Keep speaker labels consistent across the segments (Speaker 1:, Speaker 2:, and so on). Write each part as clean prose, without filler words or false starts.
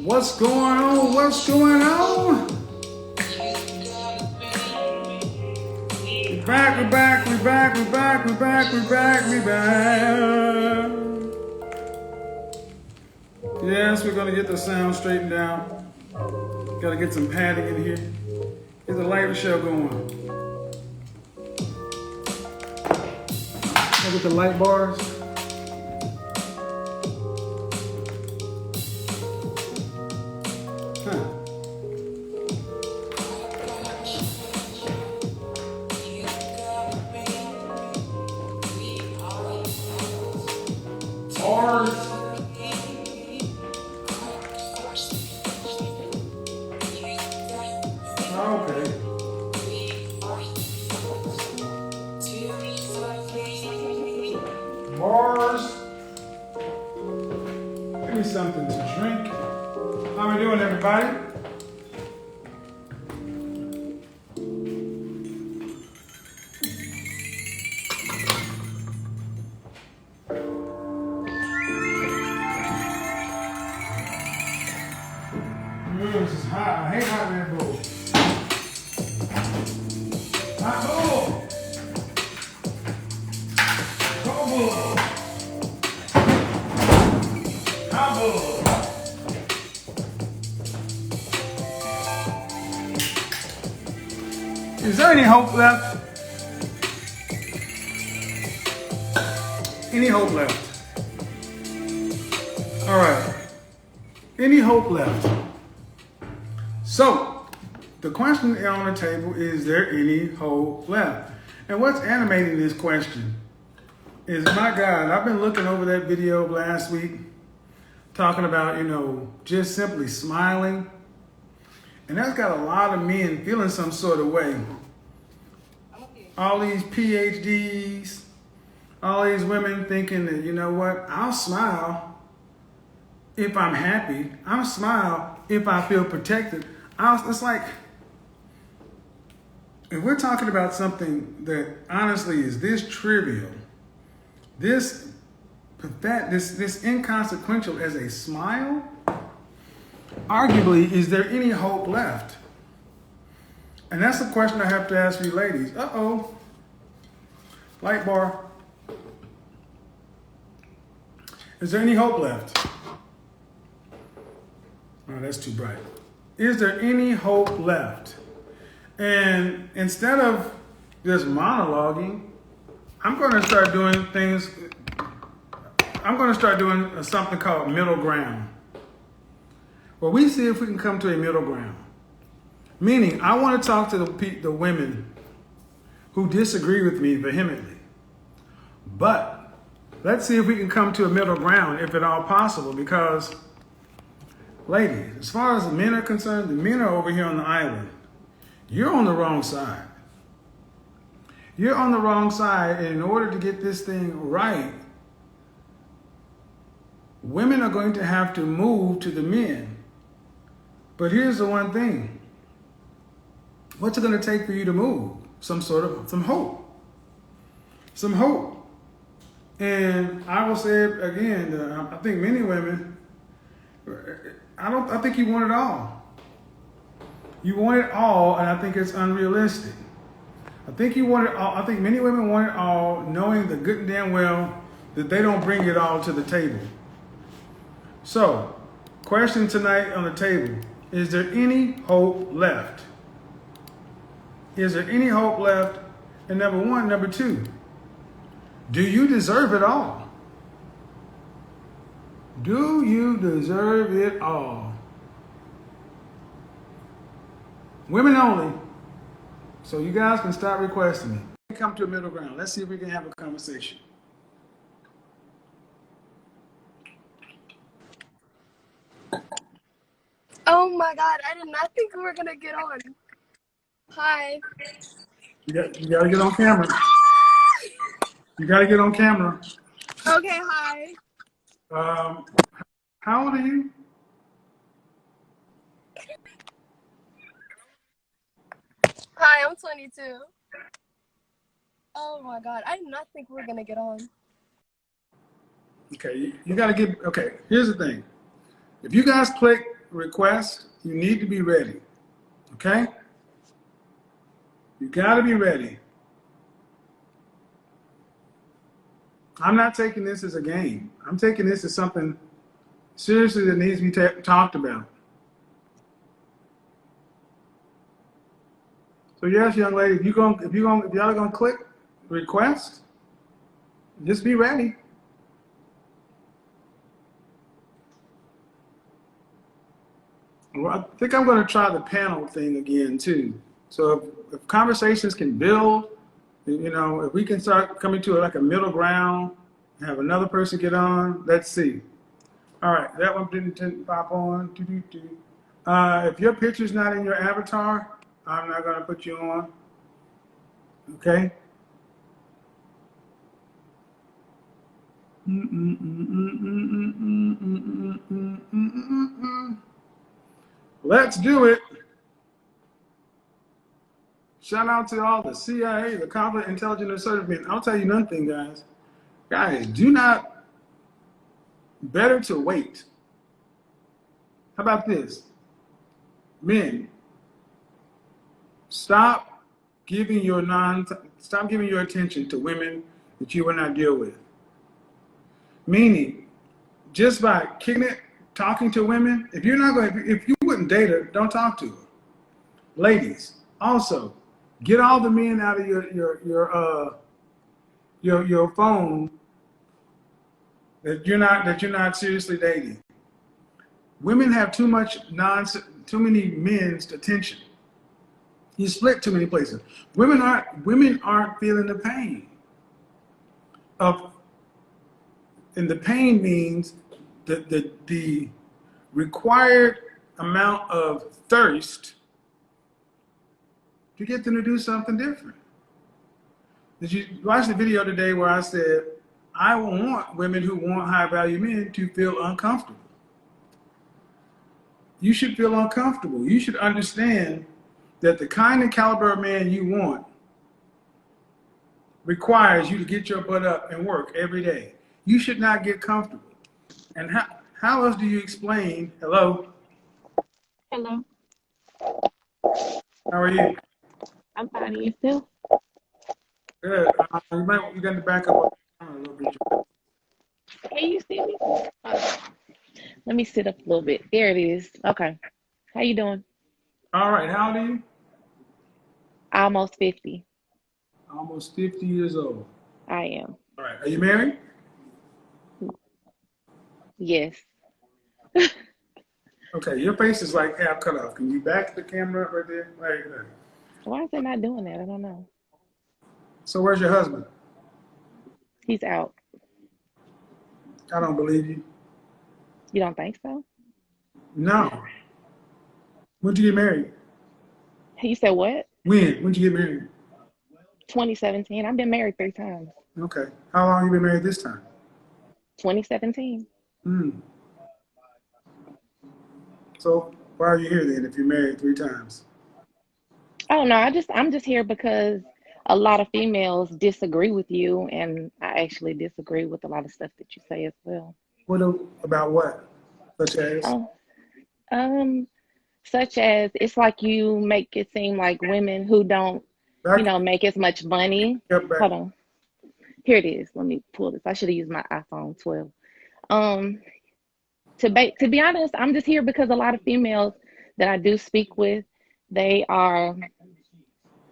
Speaker 1: What's going on? What's going on? We're back, we're back, we're back, we're back, we're back, we're back, we're back. Yes, we're gonna get the sound straightened out. Gotta get some padding in here. Get the light show going. Look at the light bars. Bars. Give me something to drink. How we doing, everybody? This is hot. I hate hot Red Bull. Hot Bull. Cold Bull. Hot Bull. Is there any hope left? Any hope left? All right. Any hope left? So, the question on the table, is there any hope left? And what's animating this question is, my God, I've been looking over that video last week, talking about, just simply smiling. And that's got a lot of men feeling some sort of way. All these PhDs, all these women thinking that, you know what, I'll smile if I'm happy. I'll smile if I feel protected. It's like, if we're talking about something that honestly is this trivial, this inconsequential as a smile, arguably, is there any hope left? And that's the question I have to ask you ladies. Uh-oh. Light bar. Is there any hope left? Oh, that's too bright. Is there any hope left? And instead of just monologuing, I'm going to start doing things. I'm going to start doing something called middle ground. Well, we see if we can come to a middle ground. Meaning, I want to talk to the women who disagree with me vehemently. But let's see if we can come to a middle ground, if at all possible, because ladies, as far as the men are concerned, the men are over here on the island. You're on the wrong side. You're on the wrong side, and in order to get this thing right, women are going to have to move to the men. But here's the one thing. What's it going to take for you to move? Some hope. Some hope. And I will say it again, I think many women, I think you want it all. You want it all, and I think it's unrealistic. I think you want it all. I think many women want it all, knowing the good and damn well that they don't bring it all to the table. So, question tonight on the table, is there any hope left? Is there any hope left? And number one, number two, do you deserve it all? Do you deserve it all? Women only. So you guys can start requesting me. Come to a middle ground. Let's see if we can have a conversation.
Speaker 2: Oh my God, I did not think we were gonna get on. Hi.
Speaker 1: You gotta get on camera. You gotta get on camera.
Speaker 2: Okay, hi.
Speaker 1: How old are you?
Speaker 2: Hi, I'm 22. Oh my God, I did not think we were gonna get on.
Speaker 1: Okay, you gotta get, okay, here's the thing. If you guys click request, you need to be ready. Okay? You got to be ready. I'm not taking this as a game. I'm taking this as something seriously that needs to be talked about. So yes, young lady, if y'all are gonna click request, just be ready. Well, I think I'm going to try the panel thing again too. So if conversations can build, if we can start coming to like a middle ground, have another person get on, let's see. All right, that one didn't pop on. If your picture's not in your avatar, I'm not going to put you on. Okay? Let's do it. Shout out to all the CIA, the Conflict Intelligence and Service. I'll tell you another thing, guys. Guys, do not, better to wait. How about this? Men, stop giving your attention to women that you will not deal with. Meaning, just by kicking it, talking to women, if you wouldn't date her, don't talk to her. Ladies, also, get all the men out of your phone that you're not seriously dating. Women have too many men's attention. You split too many places. Women aren't feeling the pain and the pain means the required amount of thirst to get them to do something different. Did you watch the video today where I said, I want women who want high value men to feel uncomfortable? You should feel uncomfortable. You should understand that the kind of caliber of man you want requires you to get your butt up and work every day. You should not get comfortable. And how else do you explain, hello?
Speaker 3: Hello.
Speaker 1: How are you?
Speaker 3: I'm fine. You still?
Speaker 1: Good. You got to back up a little bit.
Speaker 3: Can you see me? Let me sit up a little bit. There it is. Okay. How you doing?
Speaker 1: All right. How old are you?
Speaker 3: Almost 50.
Speaker 1: Almost 50 years old.
Speaker 3: I am.
Speaker 1: All right. Are you married?
Speaker 3: Yes.
Speaker 1: Okay. Your face is like half cut off. Can you back the camera right there? Right there.
Speaker 3: Why is it not doing that? I don't know.
Speaker 1: So where's your husband?
Speaker 3: He's out.
Speaker 1: I don't believe you.
Speaker 3: You don't think so?
Speaker 1: No. When'd you get married?
Speaker 3: You said what?
Speaker 1: When'd you get married?
Speaker 3: 2017. I've been married 3 times.
Speaker 1: Okay. How long you been married this time?
Speaker 3: 2017.
Speaker 1: So why are you here then if you're married 3 times?
Speaker 3: Oh no, I'm just here because a lot of females disagree with you, and I actually disagree with a lot of stuff that you say as well.
Speaker 1: About what? Such as?
Speaker 3: Oh, such as it's like you make it seem like women who don't,
Speaker 1: Back,
Speaker 3: make as much money.
Speaker 1: back.
Speaker 3: Hold on. Here it is. Let me pull this. I should have used my iPhone 12. Um, to be honest, I'm just here because a lot of females that I do speak with, they are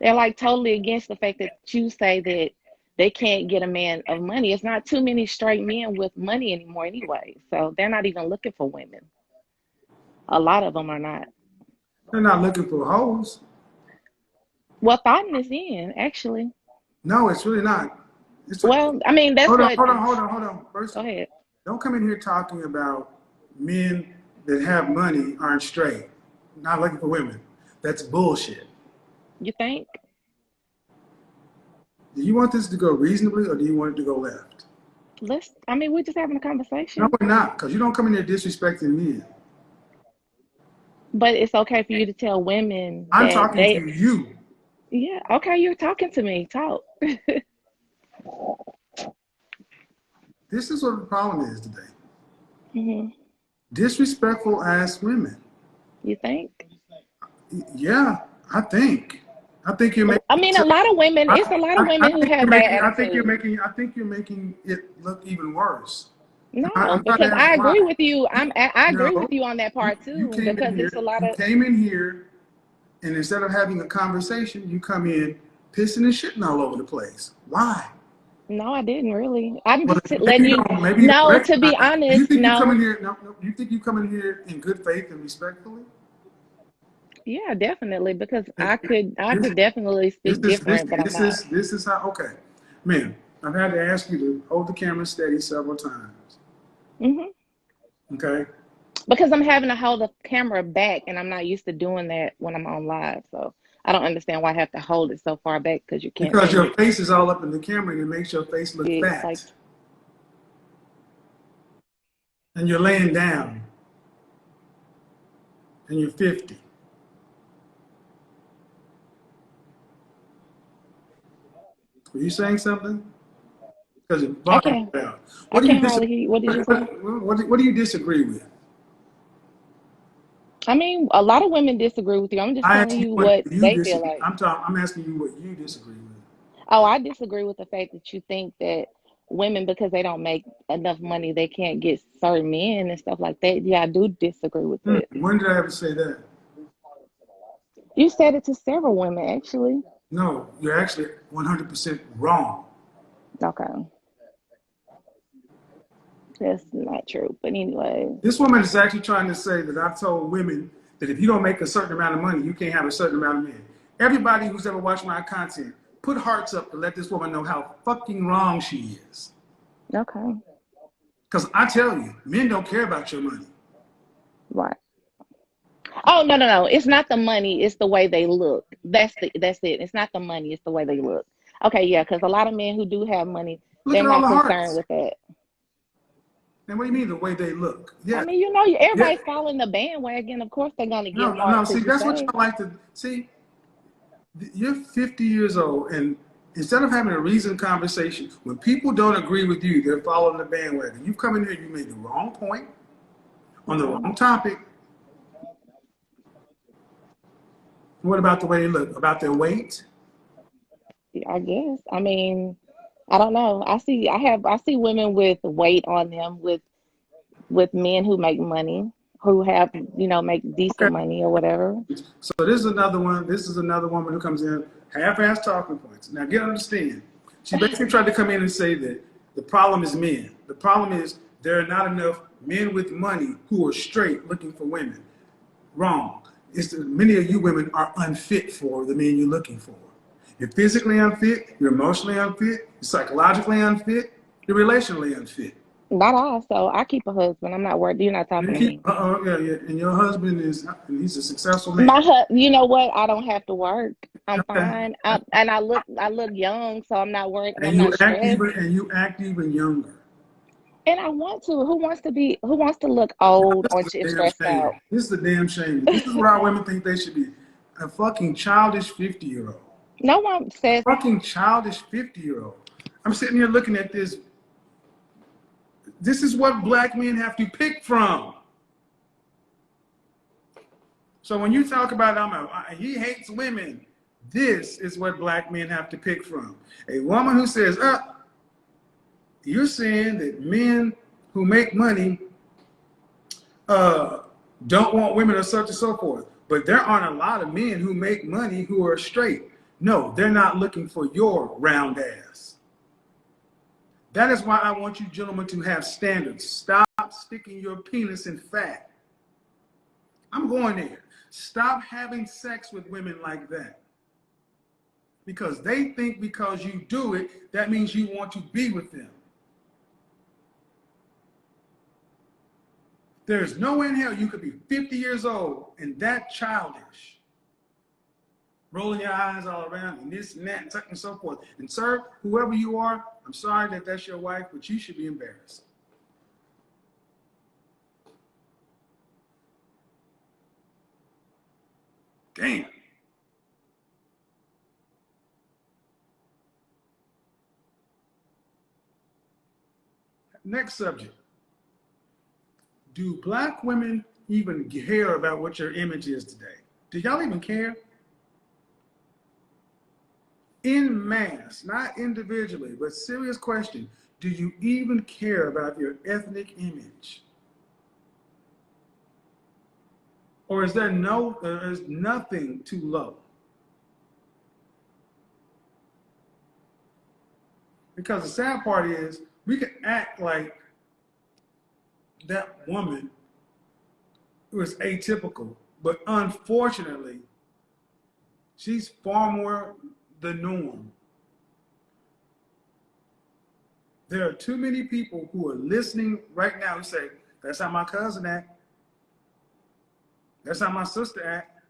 Speaker 3: they're like totally against the fact that you say that they can't get a man of money. It's not too many straight men with money anymore anyway. So they're not even looking for women. A lot of them are not.
Speaker 1: They're not looking for hoes.
Speaker 3: Well, thought is in, actually.
Speaker 1: No, it's really not.
Speaker 3: Well, I mean, that's
Speaker 1: hold on,
Speaker 3: what.
Speaker 1: hold on. First,
Speaker 3: Go ahead.
Speaker 1: don't come in here talking about men that have money aren't straight, not looking for women. That's bullshit.
Speaker 3: You think?
Speaker 1: Do you want this to go reasonably or do you want it to go left?
Speaker 3: We're just having a
Speaker 1: No,
Speaker 3: conversation.
Speaker 1: we're not, because you don't come in here disrespecting men.
Speaker 3: But it's okay for you to tell women
Speaker 1: I'm
Speaker 3: that
Speaker 1: talking to you.
Speaker 3: yeah, okay, you're talking to me. Talk.
Speaker 1: This is what the problem is today.
Speaker 3: hmm
Speaker 1: Disrespectful ass women.
Speaker 3: You think?
Speaker 1: Yeah, I think. I think you're making.
Speaker 3: I mean, a lot of women. It's a lot of women who have bad
Speaker 1: I think you're
Speaker 3: attitude.
Speaker 1: making. I think you're making it look even worse.
Speaker 3: No,
Speaker 1: I'm trying to
Speaker 3: because
Speaker 1: ask
Speaker 3: I agree
Speaker 1: why.
Speaker 3: with you. I agree with
Speaker 1: No,
Speaker 3: you on that part
Speaker 1: you
Speaker 3: too.
Speaker 1: came in
Speaker 3: Because it's a
Speaker 1: here.
Speaker 3: lot
Speaker 1: You
Speaker 3: of.
Speaker 1: came in here, and instead of having a conversation, you come in pissing and shitting all over the place. Why?
Speaker 3: No, I didn't really. I'm
Speaker 1: Well,
Speaker 3: just
Speaker 1: maybe
Speaker 3: letting
Speaker 1: you
Speaker 3: you.
Speaker 1: don't. Maybe you don't
Speaker 3: No, to be
Speaker 1: recognize it. Do you
Speaker 3: honest,
Speaker 1: think you come in
Speaker 3: no.
Speaker 1: here? No, no. You think you come in here in good faith and respectfully?
Speaker 3: Yeah, definitely. Because
Speaker 1: And
Speaker 3: I
Speaker 1: This,
Speaker 3: could definitely
Speaker 1: this
Speaker 3: speak
Speaker 1: is this
Speaker 3: different, but I'm
Speaker 1: this
Speaker 3: not.
Speaker 1: is this is how. Okay, man. I've had to ask you to hold the camera steady several times.
Speaker 3: Hmm.
Speaker 1: Okay.
Speaker 3: Because I'm having to hold the camera back, and I'm not used to doing that when I'm on live. So I don't understand why I have to hold it so far back because you can't
Speaker 1: Because
Speaker 3: see
Speaker 1: your
Speaker 3: me.
Speaker 1: face is all up in the camera and it makes your face look
Speaker 3: It's like,
Speaker 1: fat. And you're laying down and you're 50. Were you saying something? Because your
Speaker 3: I
Speaker 1: volume
Speaker 3: can't
Speaker 1: went out.
Speaker 3: I
Speaker 1: What do you
Speaker 3: can't hardly
Speaker 1: disagree?
Speaker 3: hear you. What did you say?
Speaker 1: What do you disagree with?
Speaker 3: I mean, a lot of women disagree with you. I'm just
Speaker 1: I
Speaker 3: telling
Speaker 1: asked you
Speaker 3: you
Speaker 1: what
Speaker 3: what
Speaker 1: you
Speaker 3: they feel
Speaker 1: disagree.
Speaker 3: like.
Speaker 1: I'm asking you what you disagree with.
Speaker 3: Oh, I disagree with the fact that you think that women, because they don't make enough money, they can't get certain men and stuff like that. Yeah, I do disagree with that.
Speaker 1: When did I ever say that?
Speaker 3: You said it to several women, actually.
Speaker 1: No, you're actually 100% wrong.
Speaker 3: Okay, that's not true. But anyway,
Speaker 1: This woman is actually trying to say that I've told women that if you don't make a certain amount of money, you can't have a certain amount of men. Everybody who's ever watched my content, put hearts up to let this woman know how fucking wrong she is.
Speaker 3: okay,
Speaker 1: Because I tell you, men don't care about your money.
Speaker 3: right. Oh no, no, no! It's not the money; it's the way they look. That's it. It's not the money; it's the way they look. Okay, yeah, because a lot of men who do have money,
Speaker 1: Look
Speaker 3: they're
Speaker 1: at all
Speaker 3: not
Speaker 1: the
Speaker 3: concerned
Speaker 1: hearts.
Speaker 3: with that.
Speaker 1: And what do you mean the way they look?
Speaker 3: I
Speaker 1: Yeah,
Speaker 3: mean,
Speaker 1: yeah.
Speaker 3: everybody's following the bandwagon. Of course, they're gonna
Speaker 1: No,
Speaker 3: give
Speaker 1: no, no.
Speaker 3: heart
Speaker 1: See,
Speaker 3: because you
Speaker 1: that's what
Speaker 3: say.
Speaker 1: y'all like to see. You're 50 years old, and instead of having a reasoned conversation, when people don't agree with you, they're following the bandwagon. You come in here, you made the wrong point on the
Speaker 3: Okay.
Speaker 1: wrong topic. What about the way they look? About their weight?
Speaker 3: Yeah, I guess. I mean, I don't know. I see women with weight on them with men who make money, who have, make decent
Speaker 1: Okay.
Speaker 3: money or whatever.
Speaker 1: So this is another one. This is another woman who comes in half-ass talking points. Now, get understand. She basically tried to come in and say that the problem is men. The problem is there are not enough men with money who are straight looking for women. Wrong. It's that many of you women are unfit for the men you're looking for. You're physically unfit. You're emotionally unfit. You're psychologically unfit. You're relationally unfit.
Speaker 3: Not I, so I keep a husband. I'm not worried. You're not
Speaker 1: You
Speaker 3: talking to
Speaker 1: keep,
Speaker 3: me.
Speaker 1: yeah, yeah. And your husband is, he's a successful man.
Speaker 3: You know what? I don't have to work. I'm
Speaker 1: Okay.
Speaker 3: fine. And I look young, so I'm not worried.
Speaker 1: And
Speaker 3: I'm
Speaker 1: you
Speaker 3: not
Speaker 1: act
Speaker 3: stressed.
Speaker 1: even and you act even younger.
Speaker 3: And I want to. Who wants to look old
Speaker 1: This
Speaker 3: or
Speaker 1: is a damn
Speaker 3: stressed
Speaker 1: shame.
Speaker 3: out?
Speaker 1: This is a damn shame. This is what our women think they should be. A fucking childish 50-year-old.
Speaker 3: No one says
Speaker 1: Fucking childish 50-year-old. I'm sitting here looking at this. This is what black men have to pick from. So when you talk about he hates women, this is what black men have to pick from. A woman who says, you're saying that men who make money uh, don't want women or such and so forth. But there aren't a lot of men who make money who are straight. No, they're not looking for your round ass. That is why I want you gentlemen to have standards. Stop sticking your penis in fat. I'm going there. Stop having sex with women like that. Because they think because you do it, that means you want to be with them. There's no way in hell you could be 50 years old and that childish, rolling your eyes all around and this and that and such and so forth. And sir, whoever you are, I'm sorry that that's your wife, but you should be embarrassed. Damn. Next subject. Do black women even care about what your image is today? Do y'all even care? In mass, not individually, but serious question. Do you even care about your ethnic image? Or is there nothing too low? Because the sad part is we can act like that woman was atypical, but unfortunately, she's far more the norm. There are too many people who are listening right now who say, that's how my cousin act. That's how my sister act.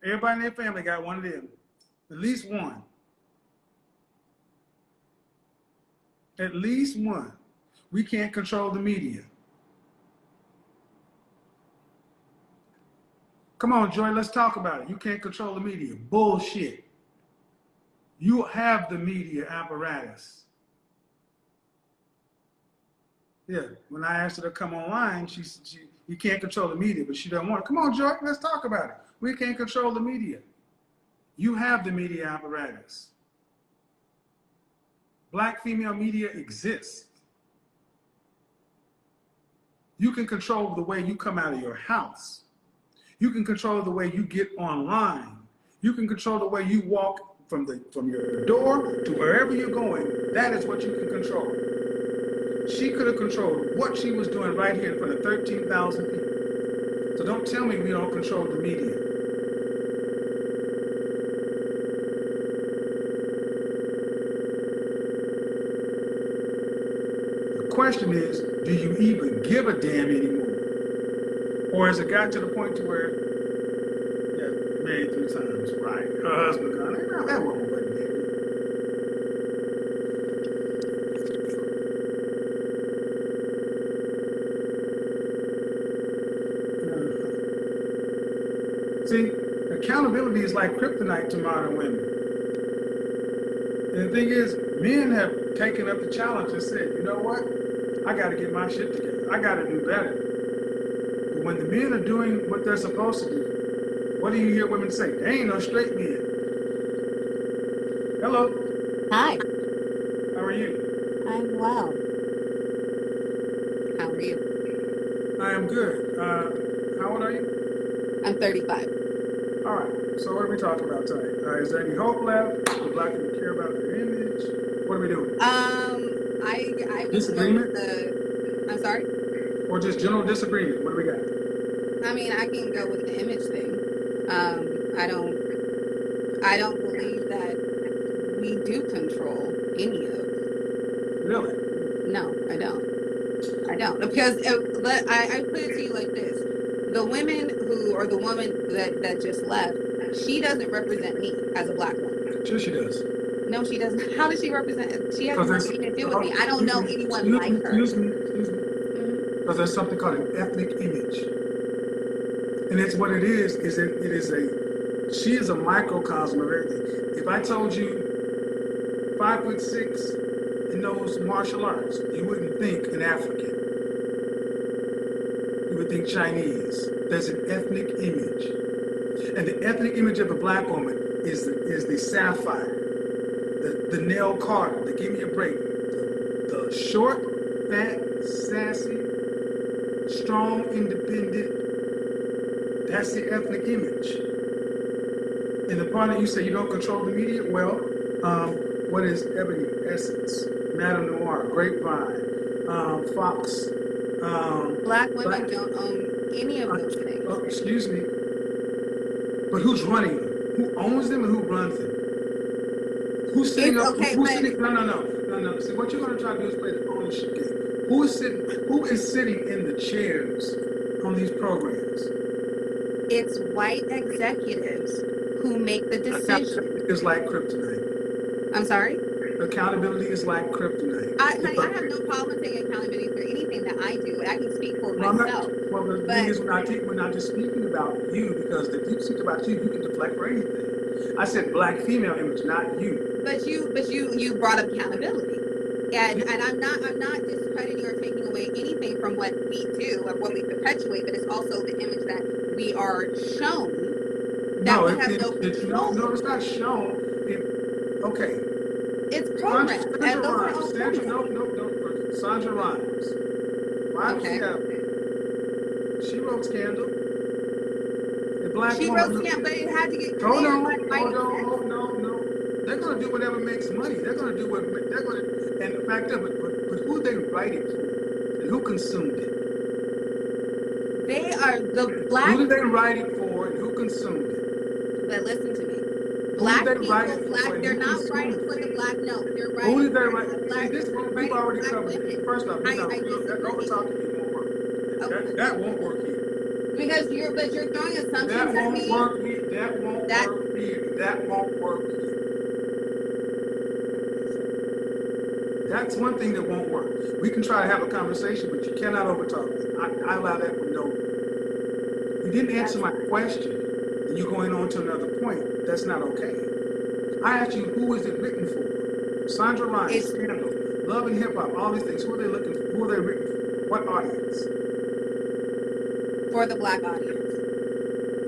Speaker 1: Everybody in their family got one of them. At least one. At least one. We can't control the media. Come on, Joy, let's talk about it. You can't control the media. Bullshit. You have the media apparatus. Yeah, when I asked her to come online, you can't control the media, but she doesn't want it. Come on, Joy, let's talk about it. We can't control the media. You have the media apparatus. Black female media exists. You can control the way you come out of your house. You can control the way you get online. You can control the way you walk from your door to wherever you're going. That is what you can control. She could have controlled what she was doing right here in front of 13,000 people. So don't tell me we don't control the media. The question is, do you even give a damn anymore? Or has it got to the point to where, yeah, married 3 times, right? Her husband gone, no, that woman wasn't married. See, accountability is like kryptonite to modern women. And the thing is, men have taken up the challenge and said, you know what? I got to get my shit together. I got to do better. But when the men are doing what they're supposed to do, what do you hear women say? They ain't no straight men. Hello.
Speaker 4: Hi,
Speaker 1: How are you?
Speaker 4: I'm well. How are you?
Speaker 1: I am good. How old are you?
Speaker 4: I'm 35.
Speaker 1: All right. So what are we talking about tonight? Is there any hope left? Do Black people care about their image? What are we doing?
Speaker 4: I would go
Speaker 1: Disagreement?
Speaker 4: with I'm sorry.
Speaker 1: Or just general disagreement? What do we got?
Speaker 4: I mean, I can go with the image thing. I don't believe that we do control any of.
Speaker 1: Really?
Speaker 4: No, I don't. I don't, because I put it to you like this: the women who, or the woman that just left, she doesn't represent me as a Black woman.
Speaker 1: Sure she does.
Speaker 4: No, she doesn't. How does she represent? She has
Speaker 1: Because there's,
Speaker 4: nothing to do with me. I don't know anyone like her.
Speaker 1: excuse me. Because there's something called an ethnic image. And it's what it is she is a microcosm of everything. If I told you 5'6" and knows martial arts, you wouldn't think an African. You would think Chinese. There's an ethnic image. And the ethnic image of a Black woman is the sapphire, the nail Carter, the give me a break, the short, fat, sassy, strong, independent. That's the ethnic image. And the part that you say you don't control the media, well, what is Ebony, Essence, Madame Noir, Grapevine, Fox?
Speaker 4: Black women don't own any of those things.
Speaker 1: Oh, excuse me. But who's running them? Who owns them and who runs them? Who's sitting up?
Speaker 4: Okay,
Speaker 1: Who's sitting? No. See, what you're going to try to do is play the ownership game. Who is sitting in the chairs on these programs?
Speaker 4: It's white executives who make the decision.
Speaker 1: It's like kryptonite.
Speaker 4: I'm sorry?
Speaker 1: Accountability is like kryptonite.
Speaker 4: Honey, I have no problem taking accountability for anything that I do. I can speak for myself.
Speaker 1: The thing is, we're not just speaking about you, because if you speak about you, you can deflect for anything. I said Black female image, not you.
Speaker 4: But you brought up accountability. and I'm not discrediting or taking away anything from what we do or what we perpetuate, but it's also the image that we are shown that
Speaker 1: No,
Speaker 4: we have no control
Speaker 1: no, it's
Speaker 4: over.
Speaker 1: not shown. Okay,
Speaker 4: It's programmed,
Speaker 1: Sandra
Speaker 4: and those are
Speaker 1: Rhimes.
Speaker 4: all
Speaker 1: Sandra,
Speaker 4: programmed.
Speaker 1: no. Sandra Rhimes. Why does she
Speaker 4: Okay.
Speaker 1: have? She wrote Scandal. A black
Speaker 4: She wrote
Speaker 1: woman.
Speaker 4: Scam, but it had to get
Speaker 1: Hold
Speaker 4: cleared by
Speaker 1: on, hold
Speaker 4: writing
Speaker 1: on,
Speaker 4: sex.
Speaker 1: hold no. They're gonna do whatever makes money. They're gonna do what they're gonna. And the fact of it, but who they write it for, and who consumed it?
Speaker 4: They are the
Speaker 1: Who
Speaker 4: black,
Speaker 1: did they write it for, and who consumed it?
Speaker 4: but listen to me.
Speaker 1: Who did
Speaker 4: Black
Speaker 1: they write
Speaker 4: people,
Speaker 1: it for, and
Speaker 4: they're
Speaker 1: who
Speaker 4: not
Speaker 1: consumed
Speaker 4: writing for
Speaker 1: it?
Speaker 4: the black, no, they're
Speaker 1: Who
Speaker 4: writing
Speaker 1: did they
Speaker 4: for
Speaker 1: write?
Speaker 4: the
Speaker 1: See,
Speaker 4: black, they're
Speaker 1: we've
Speaker 4: writing for
Speaker 1: already
Speaker 4: black
Speaker 1: covered
Speaker 4: women.
Speaker 1: this. First off,
Speaker 4: I
Speaker 1: that over
Speaker 4: disagree.
Speaker 1: talking you won't work.
Speaker 4: Oh,
Speaker 1: That won't work here.
Speaker 4: because you're throwing assumptions
Speaker 1: That
Speaker 4: at
Speaker 1: won't
Speaker 4: me
Speaker 1: work here. That won't
Speaker 4: that,
Speaker 1: work here. That won't work here. That's one thing that won't work. We can try to have a conversation, but you cannot overtalk me. I allow that with no. You didn't answer
Speaker 4: that's
Speaker 1: my question, and you're going on to another point. That's not okay. I asked you, who is it written for? Sandra Rhimes,
Speaker 4: it's
Speaker 1: Scandal, Love and Hip Hop, all these things. Who are they looking for? Who are they written for? What audience?
Speaker 4: for the black audience.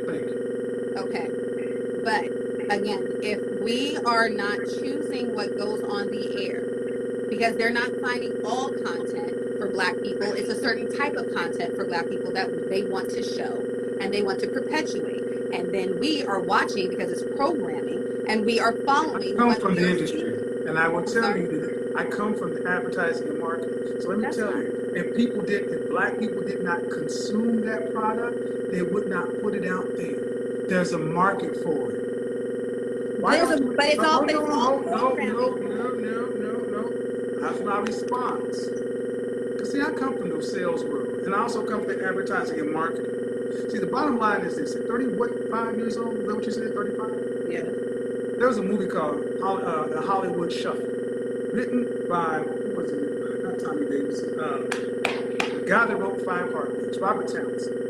Speaker 1: Thank you.
Speaker 4: Okay. But again, if we are not choosing what goes on the air, because they're not finding all content for black people, it's a certain type of content for black people that they want to show and they want to perpetuate. And then we are watching because it's programming and we are
Speaker 1: I
Speaker 4: following
Speaker 1: come
Speaker 4: what
Speaker 1: from
Speaker 4: we
Speaker 1: the
Speaker 4: are
Speaker 1: industry,
Speaker 4: seeing.
Speaker 1: and I will
Speaker 4: I'm
Speaker 1: tell
Speaker 4: sorry?
Speaker 1: you that I come from the advertising and marketing. So let me
Speaker 4: That's
Speaker 1: tell
Speaker 4: fine.
Speaker 1: you, if black people did not consume that product, they would not put it out there. There's a market for it. Why don't you?
Speaker 4: But
Speaker 1: Hold
Speaker 4: it's
Speaker 1: on,
Speaker 4: all
Speaker 1: hold,
Speaker 4: programming.
Speaker 1: no. That's my response. Because see, I come from the sales world, and I also come from advertising and marketing. See, the bottom line is this: at 5 years old? Is that what you said? 35?
Speaker 4: Yeah.
Speaker 1: There was a movie called The Hollywood Shuffle, written by, who was it? Not Tommy Davis. The guy that wrote Five Heartbeats, Robert Townsend.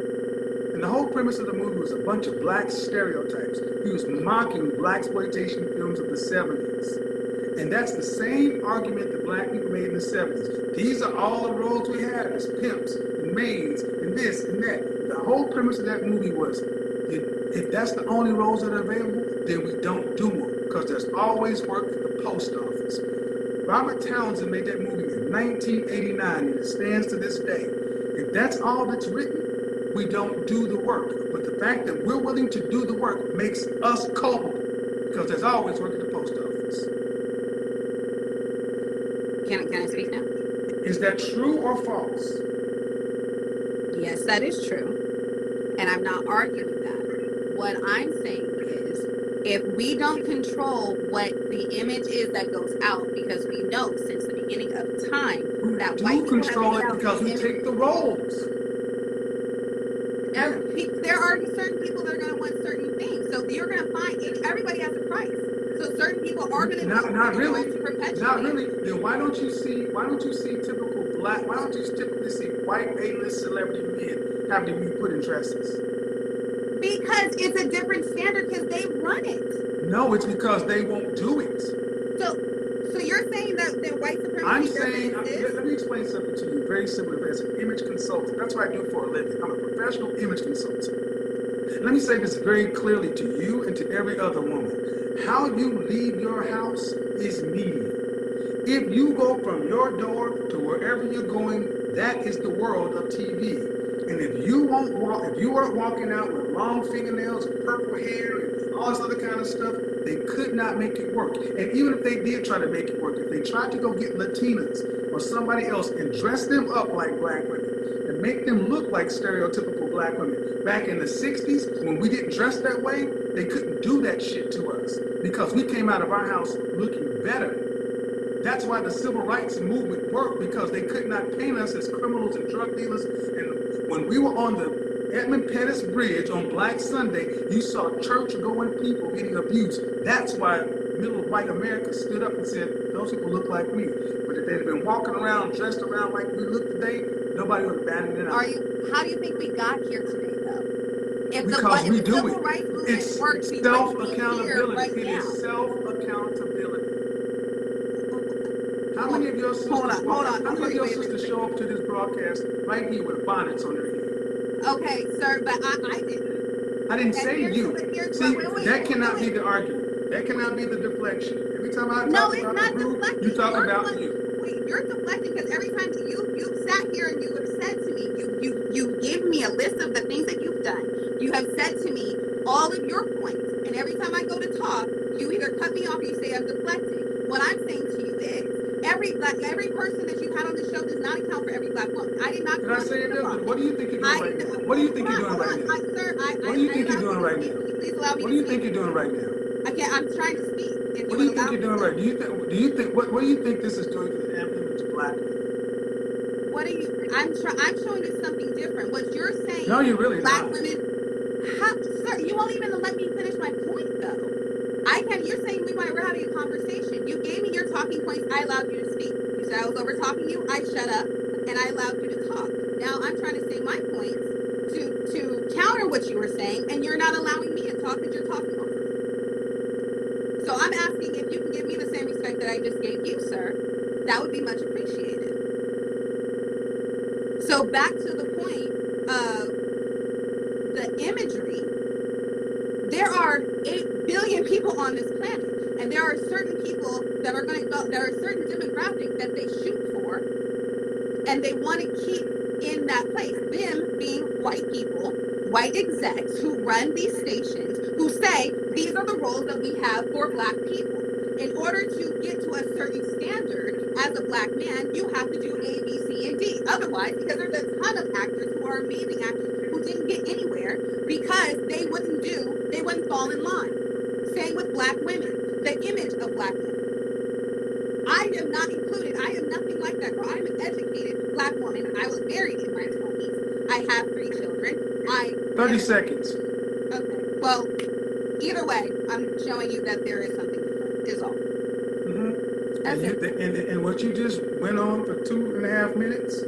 Speaker 1: And the whole premise of the movie was a bunch of black stereotypes. He was mocking blaxploitation films of the 70s. And that's the same argument that black people made in the 70s. These are all the roles we have as pimps and maids and this and that. The whole premise of that movie was if that's the only roles that are available, then we don't do them because there's always work at the post office. Robert Townsend made that movie in 1989 and it stands to this day. If that's all that's written, we don't do the work. But the fact that we're willing to do the work makes us culpable because there's always work at the post office.
Speaker 4: Can I speak now?
Speaker 1: Is that true or false?
Speaker 4: Yes, that is true. And I'm not arguing that. What I'm saying is if we don't control what the image is that goes out, because we know since the beginning of time
Speaker 1: We
Speaker 4: that
Speaker 1: do
Speaker 4: white people have
Speaker 1: control
Speaker 4: put
Speaker 1: it
Speaker 4: out
Speaker 1: because
Speaker 4: these
Speaker 1: we
Speaker 4: images.
Speaker 1: take the roles. Yeah.
Speaker 4: There are certain people that are going to want certain things. So you're going to find everybody has a price. So certain people are going to go for
Speaker 1: Not
Speaker 4: the
Speaker 1: really.
Speaker 4: role to perpetuate.
Speaker 1: Not really. Then why don't you see typical black? Why don't you typically see white A-list celebrity men having to be put in dresses?
Speaker 4: Because it's a different standard because they run it.
Speaker 1: No, it's because they won't do it.
Speaker 4: So you're saying that white supremacy
Speaker 1: I'm
Speaker 4: doesn't
Speaker 1: saying,
Speaker 4: exist?
Speaker 1: let me explain something to you very simply as an image consultant. That's what I do for a living. I'm a professional image consultant. Let me say this very clearly to you and to every other woman. How you leave your house is media. If you go from your door to wherever you're going, that is the world of TV. And if you aren't walking out with long fingernails and purple hair and all this other kind of stuff, they could not make it work. And even if they did try to make it work, if they tried to go get Latinas or somebody else and dress them up like black women and make them look like stereotypical black women, back in the 60s, when we didn't dress that way, they couldn't do that shit to us because we came out of our house looking better. That's why the civil rights movement worked, because they could not paint us as criminals and drug dealers. And when we were on the Edmund Pettus Bridge on Black Sunday, you saw church-going people getting abused. That's why middle white America stood up and said, those people look like me. But if they'd have been walking around, dressed around like we look today, nobody would have batted it out.
Speaker 4: How do you think we got here today, though? If
Speaker 1: Because we
Speaker 4: the
Speaker 1: do
Speaker 4: civil
Speaker 1: it.
Speaker 4: rights movement
Speaker 1: It's
Speaker 4: worked, we wouldn't be here
Speaker 1: self-accountability.
Speaker 4: right
Speaker 1: It
Speaker 4: now.
Speaker 1: is self-accountability. How many of your sisters
Speaker 4: hold on.
Speaker 1: How many of your
Speaker 4: Wait.
Speaker 1: sisters show up to this broadcast right here with bonnets on their head?
Speaker 4: Okay, sir, but I didn't.
Speaker 1: I didn't
Speaker 4: And
Speaker 1: say
Speaker 4: here's
Speaker 1: you. See, that cannot be the argument. That cannot be the deflection. Every time I
Speaker 4: No,
Speaker 1: talk
Speaker 4: it's
Speaker 1: about the
Speaker 4: not
Speaker 1: group,
Speaker 4: deflecting.
Speaker 1: you talk
Speaker 4: You're the
Speaker 1: about
Speaker 4: one.
Speaker 1: you.
Speaker 4: Wait, you're deflecting because every time you've sat here and you have said to me, you gave me a list of the things that you've done. You have said to me all of your points, and every time I go to talk, you either cut me off or you say I'm deflecting. What I'm saying to you is every person that you've had on the show does not account for every black woman. I did not
Speaker 1: Did
Speaker 4: come
Speaker 1: I
Speaker 4: on
Speaker 1: say
Speaker 4: here
Speaker 1: it
Speaker 4: to
Speaker 1: does?
Speaker 4: mock
Speaker 1: What do
Speaker 4: you.
Speaker 1: you think you're doing right now? What do you think you're doing right now?
Speaker 4: Sir,
Speaker 1: What do you
Speaker 4: I
Speaker 1: think you're
Speaker 4: allowed
Speaker 1: doing
Speaker 4: you to
Speaker 1: right
Speaker 4: speak.
Speaker 1: now?
Speaker 4: Will you please allow me
Speaker 1: What
Speaker 4: to
Speaker 1: do you
Speaker 4: speak?
Speaker 1: think you're doing right now?
Speaker 4: I'm trying to speak. If
Speaker 1: What
Speaker 4: you
Speaker 1: do
Speaker 4: would
Speaker 1: you think
Speaker 4: allow
Speaker 1: you're
Speaker 4: me,
Speaker 1: doing
Speaker 4: sir.
Speaker 1: right? What do you think this is doing to the image of black women?
Speaker 4: What are you? I'm showing you something different. What you're
Speaker 1: No,
Speaker 4: saying,
Speaker 1: you're really
Speaker 4: black
Speaker 1: not.
Speaker 4: women. How, sir? You won't even let me finish my point, though. I can. You're saying we're having a conversation. You gave me your talking points. I allowed you to speak. You said I was over talking you. I shut up and I allowed you to talk. Now I'm trying to say my points to counter what you were saying, and you're not allowing me to talk because you're talking over me. So I'm asking if you can give me the same respect that I just gave you, sir. That would be much appreciated. So back to the point of the imagery, there are 8 billion people on this planet, and there are certain people that are going to go, there are certain demographic that they shoot for, and they want to keep in that place. Them being white people, white execs who run these stations, who say these are the roles that we have for black people. In order to get to a certain standard as a black man, you have to do A, B, C, and D. Otherwise, because there's a ton of actors who are amazing actors who didn't get anywhere because they wouldn't fall in line. Same with black women, the image of black women. I am not included. I am nothing like that girl. I'm an educated black woman. I was married in my 20s. I have 3 children.
Speaker 1: 30 seconds.
Speaker 4: Okay. Well, either way, I'm showing you that there is something different, is all. That's it.
Speaker 1: And what you just went on for 2.5 minutes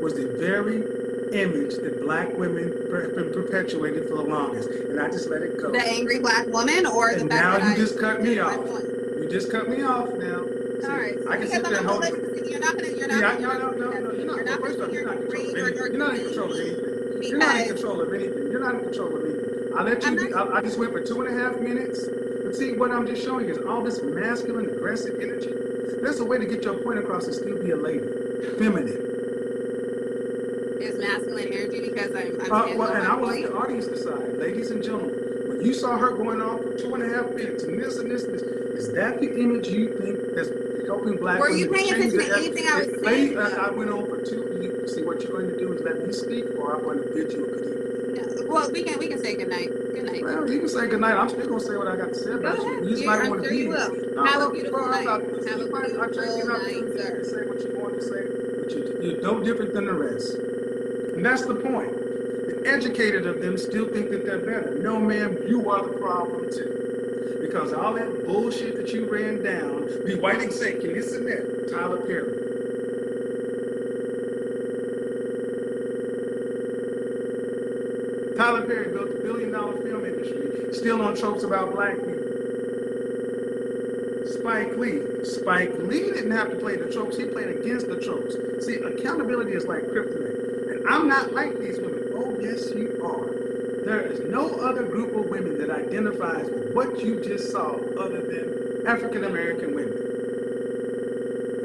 Speaker 1: was the very image that black women have been perpetuated for the longest. And I just let it go.
Speaker 4: The angry black woman or the
Speaker 1: And
Speaker 4: fact
Speaker 1: now
Speaker 4: that
Speaker 1: you
Speaker 4: I
Speaker 1: just cut me
Speaker 4: did my
Speaker 1: off.
Speaker 4: point?
Speaker 1: You just cut me off now.
Speaker 4: All
Speaker 1: See,
Speaker 4: right.
Speaker 1: I can
Speaker 4: Because
Speaker 1: sit
Speaker 4: I'm
Speaker 1: there and
Speaker 4: not gonna
Speaker 1: hold
Speaker 4: let
Speaker 1: it.
Speaker 4: you're not gonna
Speaker 1: No, you're not.
Speaker 4: you're
Speaker 1: Well,
Speaker 4: not gonna
Speaker 1: first
Speaker 4: sit
Speaker 1: off,
Speaker 4: here
Speaker 1: you're
Speaker 4: and
Speaker 1: not in control of
Speaker 4: degrade
Speaker 1: anything.
Speaker 4: or
Speaker 1: You're not in
Speaker 4: defame
Speaker 1: control of
Speaker 4: me
Speaker 1: anything. You're not in
Speaker 4: because
Speaker 1: control of anything. You're not in control of anything. I let
Speaker 4: I'm
Speaker 1: you
Speaker 4: not.
Speaker 1: be. I just went for 2.5 minutes. But see, what I'm just showing is all this masculine, aggressive energy. There's a way to get your point across and still be a lady, feminine.
Speaker 4: Is masculine energy because I'm standing
Speaker 1: Well,
Speaker 4: on
Speaker 1: and
Speaker 4: my
Speaker 1: I will let
Speaker 4: point.
Speaker 1: the audience decide, ladies and gentlemen. When you saw her going on for 2.5 minutes and this and this and this, is that the image you think that's helping black
Speaker 4: Were you
Speaker 1: women to
Speaker 4: paying
Speaker 1: change
Speaker 4: attention to
Speaker 1: their?
Speaker 4: anything I was
Speaker 1: Lady,
Speaker 4: saying
Speaker 1: I
Speaker 4: though?
Speaker 1: went on for two. See, what you're going to do is let me speak, or I'm going to bid you a good evening.
Speaker 4: No. Well, we can say good night. Good night.
Speaker 1: Well, you can say good night. I'm still going to say what I got to say
Speaker 4: Go
Speaker 1: about you.
Speaker 4: ahead.
Speaker 1: You just might
Speaker 4: I'm
Speaker 1: want to
Speaker 4: sure you
Speaker 1: leave.
Speaker 4: will.
Speaker 1: No,
Speaker 4: Have a
Speaker 1: well,
Speaker 4: beautiful
Speaker 1: how
Speaker 4: night.
Speaker 1: about this?
Speaker 4: Have a
Speaker 1: You might. I try to give
Speaker 4: beautiful
Speaker 1: you an
Speaker 4: night,
Speaker 1: opportunity
Speaker 4: sir.
Speaker 1: to say what you want to say, but you're no different than the rest. And that's the point. The educated of them still think that they're better. No, ma'am, you are the problem too. Because all that bullshit that you ran down, the white executive, this and that, Tyler Perry. Tyler Perry built a billion-dollar film industry, still on tropes about black people. Spike Lee. Spike Lee didn't have to play the tropes, he played against the tropes. See, accountability is like kryptonite. And I'm not like these women. Oh, yes, you are. There is no other group of women that identifies with what you just saw other than African American women.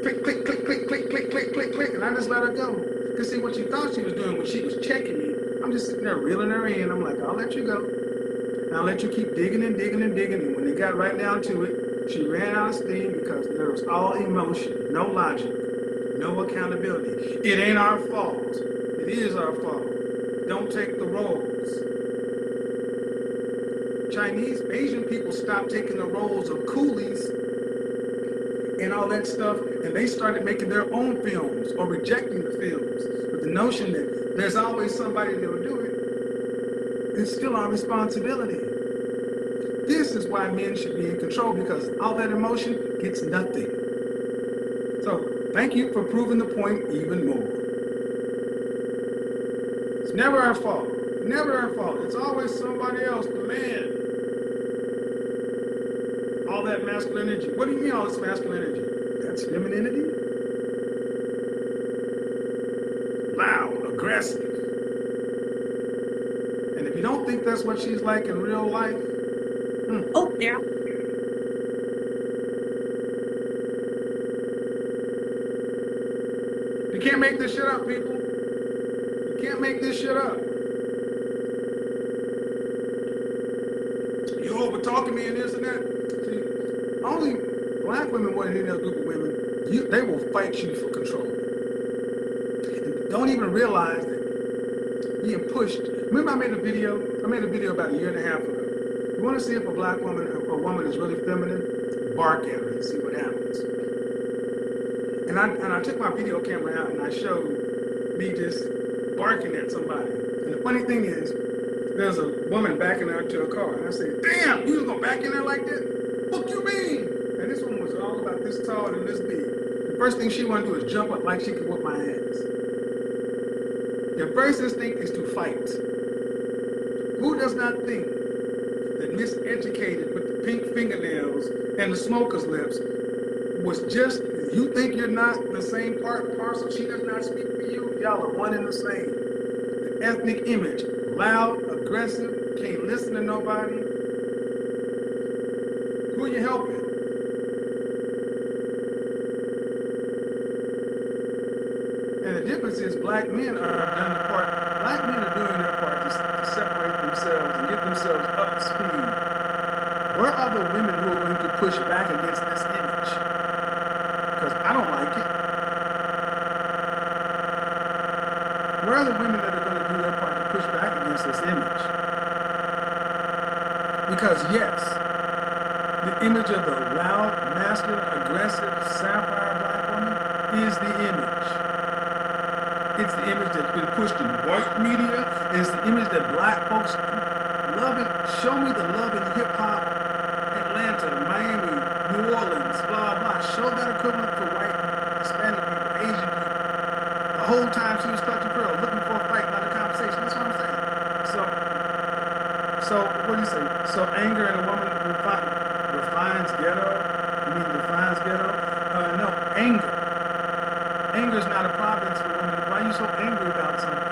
Speaker 1: Click, click, click, click, click, click, click, click, click, and I just let her go. Because see, what she thought she was doing when she was checking me, I'm just sitting there reeling her in. I'm like, I'll let you go. And I'll let you keep digging and digging and digging. And when they got right down to it, she ran out of steam because there was all emotion, no logic, no accountability. It ain't our fault. It is our fault. Don't take the roles. Chinese, Asian people stopped taking the roles of coolies and all that stuff, and they started making their own films or rejecting the films with the notion that there's always somebody that will do it. It's still our responsibility. This is why men should be in control, because all that emotion gets nothing. So thank you for proving the point even more. It's never our fault. Never our fault. It's always somebody else, the man. All that masculine energy. What do you mean all this masculine energy? That's It's femininity. Loud, aggressive. And if you don't think that's what she's like in real life,
Speaker 5: Oh, yeah.
Speaker 1: you can't make this shit up, people. You can't make this shit up. You over talking me and this and that. See, only black women want any other group of women. They will fight you for control. And don't even realize that being pushed. Remember, I made a video about a year and a half ago. You want to see if a black woman or a woman is really feminine? Bark at her and see what happens. And I took my video camera out and I showed me just barking at somebody. And the funny thing is, there's a woman backing out to a car, and I said, "Damn, you was gonna back in there like that? What you mean?" And this one was all about this tall and this big. The first thing she wanted to do is jump up like she could whip my ass. Your first instinct is to fight. Who does not think that miseducated with the pink fingernails and the smoker's lips was just, you think you're not the same part and parcel? She does not speak for you. Y'all are one and the same. The ethnic image, loud, aggressive, can't listen to nobody. Who are you helping? And the difference is black men are doing their part. Black men are doing their part to separate themselves and get themselves up to speed. Where are the women who are going to push back against this image? Because I don't like it. Where are the women that are going to do their part to push back against this image? Because yes, the image of the loud, masculine, aggressive, sapphire black woman is the image. It's the image that's been pushed in white media. It's the image that black folks love it. Show me the love in hip hop, Atlanta, Miami, New Orleans, blah, blah. Show that equivalent for white, Hispanic people, Asian people. The whole time she was clutching pearl, looking for a fight, not a conversation. That's what I'm saying. So what do you say? So anger in a woman refines ghetto? You mean defines ghetto? No, anger. Anger is not a province for women. Why are you so angry about something?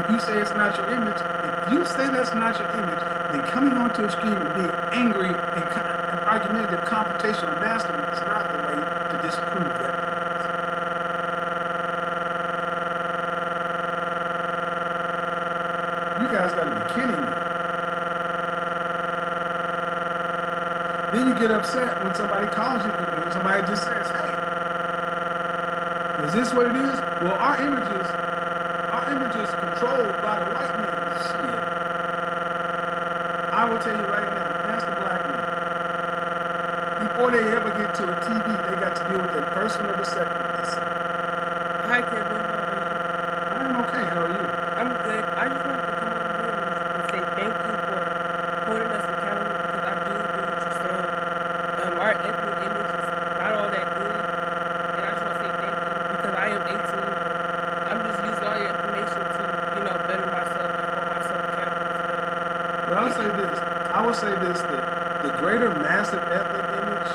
Speaker 1: If you say it's not your image, if you say that's not your image, then coming onto a screen and being angry and argumentative, confrontational, mastery is not the way to disprove that. You guys got to be kidding me. Then you get upset when somebody calls you, when somebody just says, "Hey, is this what it is?" Well, our images controlled by the white man. Shit. I will tell you right now, ask the black man. Before they ever get to a TV, they got to deal with their personal vasectomies.
Speaker 5: Hi, Kevin. How are you?
Speaker 1: I'm okay. How are you?
Speaker 5: I'm good. I just wanted to come over here and say thank you for holding us accountable because I do agree with you, saying our ethnic image is not all that good. And I just want to say thank you because I am 18. I'm just using all your information to, better myself and hold myself accountable today.
Speaker 1: But I will say this, that the greater massive ethnic image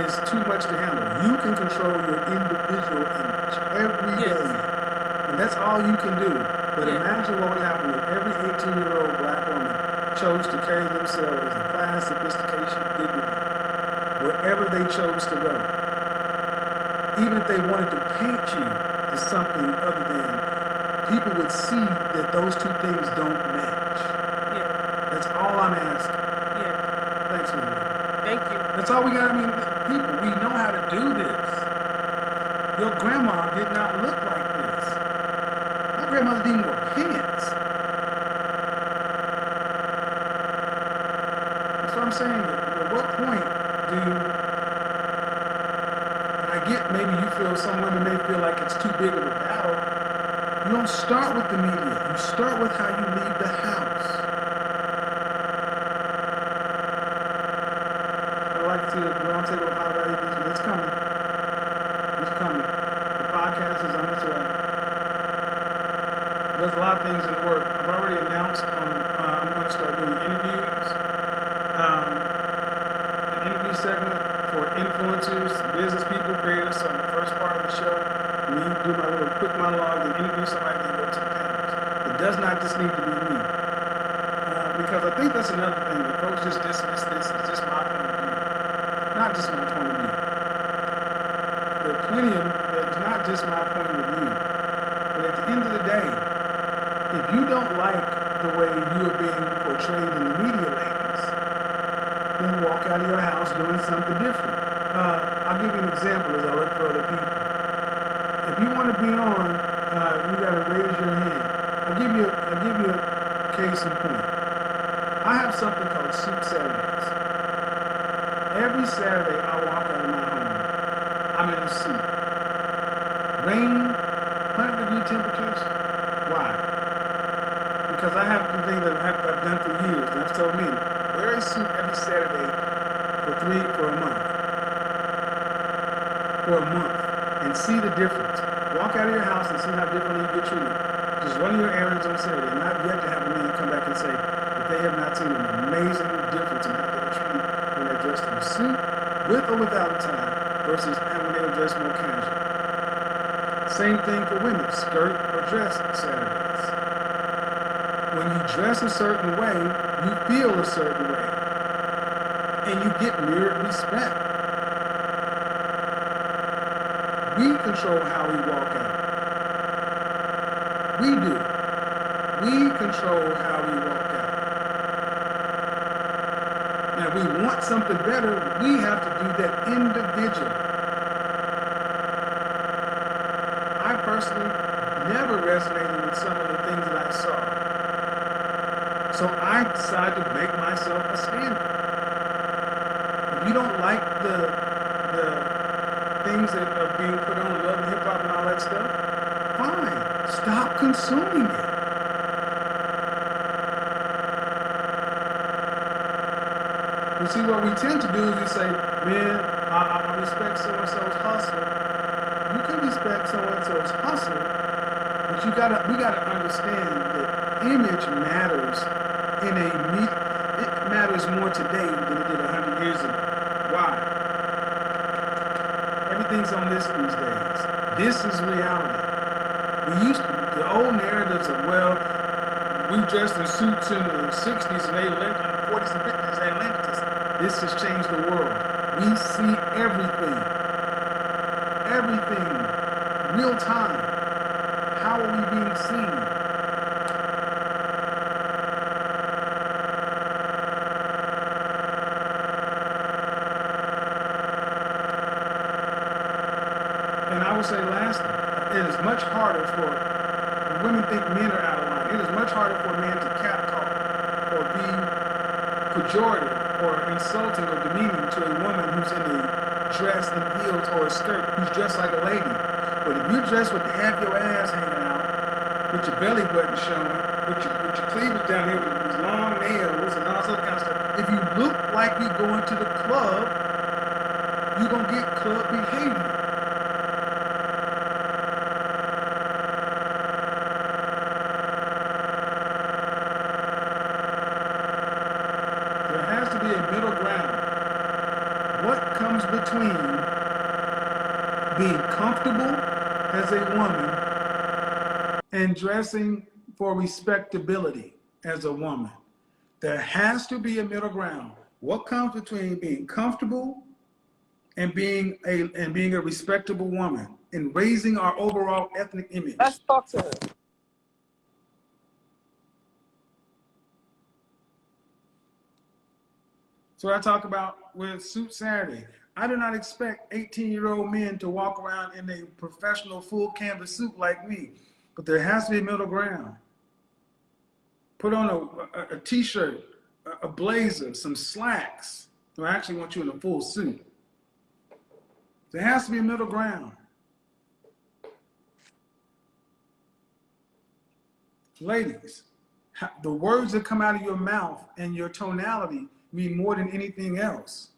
Speaker 1: is too much to handle. You can control your individual image every
Speaker 5: Yes.
Speaker 1: day. And that's all you can do. But
Speaker 5: Yes.
Speaker 1: imagine what would happen if every 18-year-old black woman chose to carry themselves in class, sophistication, dignity, wherever they chose to go. Even if they wanted to paint you as something other than, people would see that those two things don't match.
Speaker 5: Yeah.
Speaker 1: That's all I'm asking.
Speaker 5: Yeah.
Speaker 1: Thanks, man.
Speaker 5: Thank you.
Speaker 1: That's all we got. I mean, people, we know how to do this. Your grandma did not look like this. My grandmother didn't wear pants. That's what I'm saying. At what point do, and I get maybe you feel, some women may feel like it's too big of a battle. You don't start with the media. You start with how you leave the house. I'd like to go on to the highlight. It's coming. It's coming. The podcast is on its way. There's a lot of things in the work. I've already announced I'm going to start doing interviews. An interview segment for influencers, business people, creative there are plenty of, it's not just my point of view, but at the end of the day, if you don't like the way you are being portrayed in the media, ladies, then walk out of your house doing something different. I'll give you an example as I look for other people. If you want to be on, you got to raise your hand. I'll give you a case in point. I have something called Soup Saturdays. Every Saturday I walk out of my home, I'm in a suit. Rain, 100-degree temperatures. Why? Because I have the thing that I've done for years. And I've told me, wear a suit every Saturday for a month. For a month. And see the difference. Walk out of your house and see how differently you get treated. Just run your errands on Saturday. And I've yet to have a man come back and say that they have not seen an amazing difference in how they're treated when they're dressed in a suit, with or without a tie, versus when they were dressed more casual. Same thing for women, skirt or dress Saturdays. When you dress a certain way, you feel a certain way. And you get mirrored respect. We control how we walk out. We do. We control how we walk out. Now, if we want something better, we have to do that individually. I personally never resonated with some of the things that I saw. So I decided to make myself a standard. If you don't like the things that are being put on Love and Hip Hop and all that stuff, fine. Stop consuming it. You see, what we tend to do is we say, man, I respect so-and-so's hustle. You can respect so-and-so's hustle, but we gotta understand that image matters it matters more today than it did 100 years ago. Why? Everything's on this these days. This is reality. The old narratives of, well, we dressed in suits in the 60s and they left in the 40s and 50s, they left us. This has changed the world. We see everything. Everything. Real time. How are we being seen? And I would say lastly, it is much harder for women think men are out of line. It is much harder for a man to catcall or be pejorative or insulting or demeaning to a woman who's in a dress and heels or a skirt, who's dressed like a lady. But if you're dressed with half your ass hanging out, with your belly button showing, with your cleavage down here with these long nails and all that kind of stuff, if you look like you're going to the club, you're going to get club behavior. There has to be a middle ground. What comes between being comfortable as a woman and dressing for respectability as a woman? There has to be a middle ground. What comes between being comfortable and being a respectable woman and raising our overall ethnic image?
Speaker 5: Let's talk to her.
Speaker 1: So I talk about with Suit Saturday. I do not expect 18-year-old men to walk around in a professional full canvas suit like me, but there has to be a middle ground. Put on a t-shirt, a blazer, some slacks. So I actually want you in a full suit. There has to be a middle ground. Ladies, the words that come out of your mouth and your tonality mean more than anything else.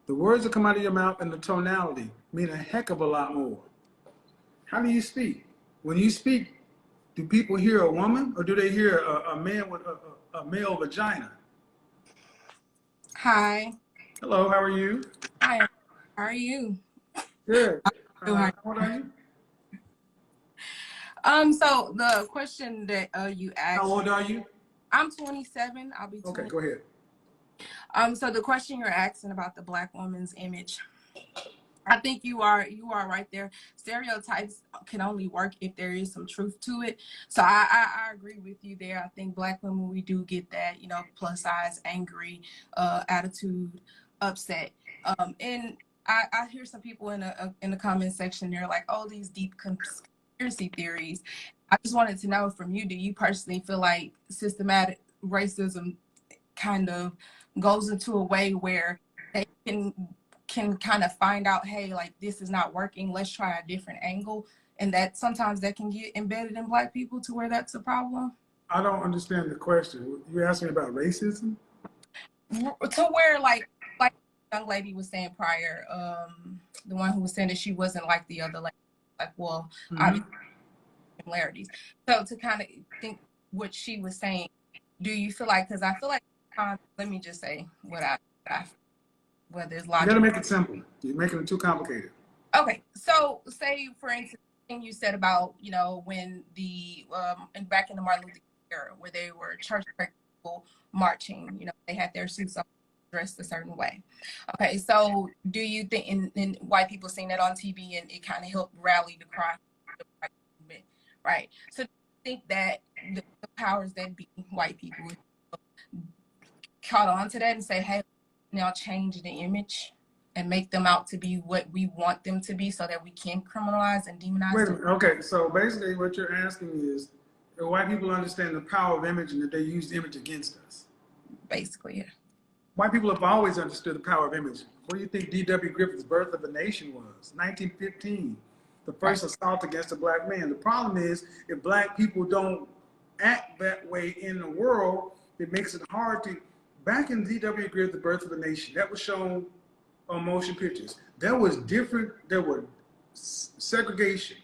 Speaker 1: The words that come out of your mouth and the tonality mean a heck of a lot more. How do you speak? When you speak, do people hear a woman or do they hear a man with a male vagina?
Speaker 6: Hi.
Speaker 1: Hello, how are you?
Speaker 6: Hi. How are you?
Speaker 1: Good.
Speaker 6: How
Speaker 1: How old are you?
Speaker 6: So the question that you asked.
Speaker 1: How old are you?
Speaker 6: I'm 27. I'll be 20.
Speaker 1: Okay, go ahead.
Speaker 6: So the question you're asking about the Black woman's image, I think you are right there. Stereotypes can only work if there is some truth to it. So I agree with you there. I think Black women, we do get that, you know, plus size, angry, attitude, upset. And I hear some people in the comment section, they're like, oh, these deep conspiracy theories. I just wanted to know from you, do you personally feel like systematic racism kind of goes into a way where they can kind of find out, hey, like this is not working, let's try a different angle, and that sometimes that can get embedded in Black people to where that's a problem?
Speaker 1: I don't understand the question. You asking about racism?
Speaker 6: To where like the young lady was saying prior, the one who was saying that she wasn't like the other lady, like, well, obviously similarities. So to kind of think what she was saying, do you feel like, because I feel like let me just say what I whether it's
Speaker 1: You
Speaker 6: logical.
Speaker 1: gotta make it simple. You're making it too complicated.
Speaker 6: Okay, so say for instance, thing you said about, you know, when the and back in the Martin Luther King era, where they were church people marching, you know, they had their suits on, dressed a certain way. Okay, so do you think, and white people seeing that on TV, and it kind of helped rally the cry, the white movement, right? So do you think that the powers that be, white people, caught on to that and say, hey, now change the image and make them out to be what we want them to be so that we can criminalize and demonize
Speaker 1: Wait a
Speaker 6: them?
Speaker 1: minute. Okay, so basically what you're asking is, do white people understand the power of image and that they use image against us?
Speaker 6: Basically, yeah.
Speaker 1: White people have always understood the power of image. What do you think D.W. Griffith's Birth of a Nation was? 1915, the first assault against a Black man. The problem is, if Black people don't act that way in the world, it makes it hard to. Back in D.W. Griffith's The Birth of a Nation, that was shown on motion pictures. There was segregation.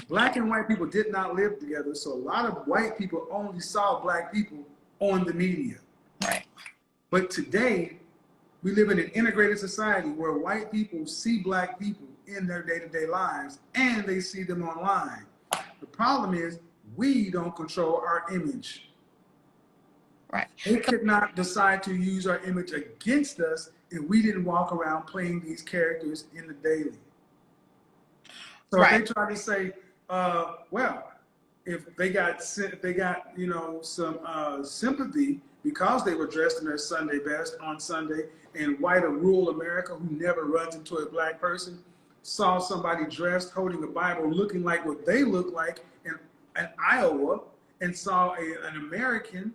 Speaker 1: Black and white people did not live together, so a lot of white people only saw Black people on the media.
Speaker 6: Right.
Speaker 1: But today, we live in an integrated society where white people see Black people in their day-to-day lives and they see them online. The problem is we don't control our image.
Speaker 6: Right.
Speaker 1: They could not decide to use our image against us if we didn't walk around playing these characters in the daily. So
Speaker 6: right.
Speaker 1: if they try to say, well, if they got you know, some sympathy because they were dressed in their Sunday best on Sunday, and white or rural America who never runs into a Black person saw somebody dressed holding a Bible looking like what they look like in Iowa, and saw an American,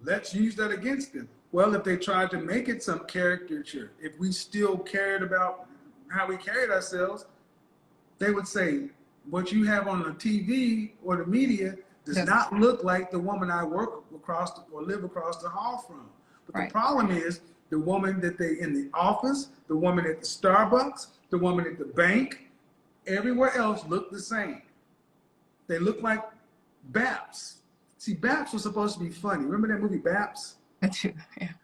Speaker 1: let's use that against them. Well, if they tried to make it some caricature, if we still cared about how we carried ourselves, they would say, what you have on the TV or the media does not look like the woman I work across or live across the hall from. But the problem is the woman that they in the office, the woman at the Starbucks, the woman at the bank, everywhere else look the same. They look like Baps. See, Baps was supposed to be funny. Remember that movie Baps?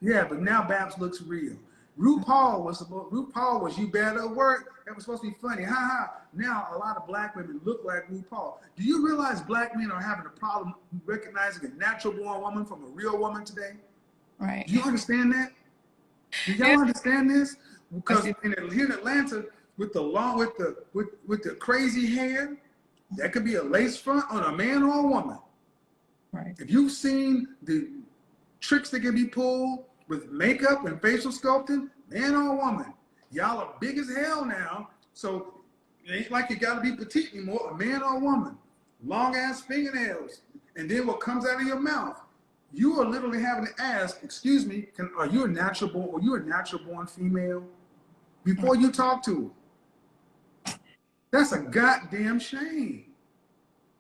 Speaker 1: Yeah, but now Baps looks real. RuPaul was You Better Work. That was supposed to be funny. Ha ha. Now a lot of Black women look like RuPaul. Do you realize Black men are having a problem recognizing a natural born woman from a real woman today?
Speaker 6: Right.
Speaker 1: Do you understand that? Do y'all understand this? Because here in Atlanta, with the crazy hair, that could be a lace front on a man or a woman.
Speaker 6: Right.
Speaker 1: If you've seen the tricks that can be pulled with makeup and facial sculpting, man or woman, y'all are big as hell now. So it ain't like you gotta be petite anymore, a man or a woman. Long ass fingernails. And then what comes out of your mouth, you are literally having to ask, excuse me, are you a natural born female? Before you talk to her. That's a goddamn shame.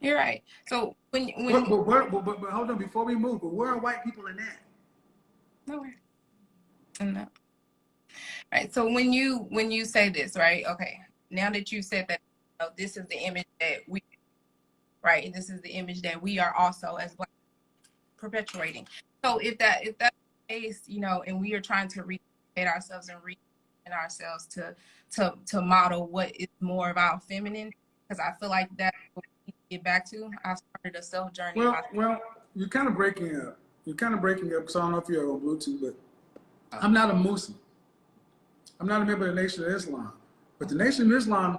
Speaker 6: You're right. So when
Speaker 1: but hold on, before we move, but where are white people in that?
Speaker 6: Nowhere. No. Right. So when you say this, right? Okay. Now that you said that, you know, this is the image that we, right, and this is the image that we are also as Black perpetuating. So if that's the case, you know, and we are trying to recreate ourselves and ourselves to model what is more of our feminine, because I feel like that's what we need to get back to. I started a self journey.
Speaker 1: Well, you're kind of breaking up. So I don't know if you're on Bluetooth, but I'm not a Muslim. I'm not a member of the Nation of Islam. But the Nation of Islam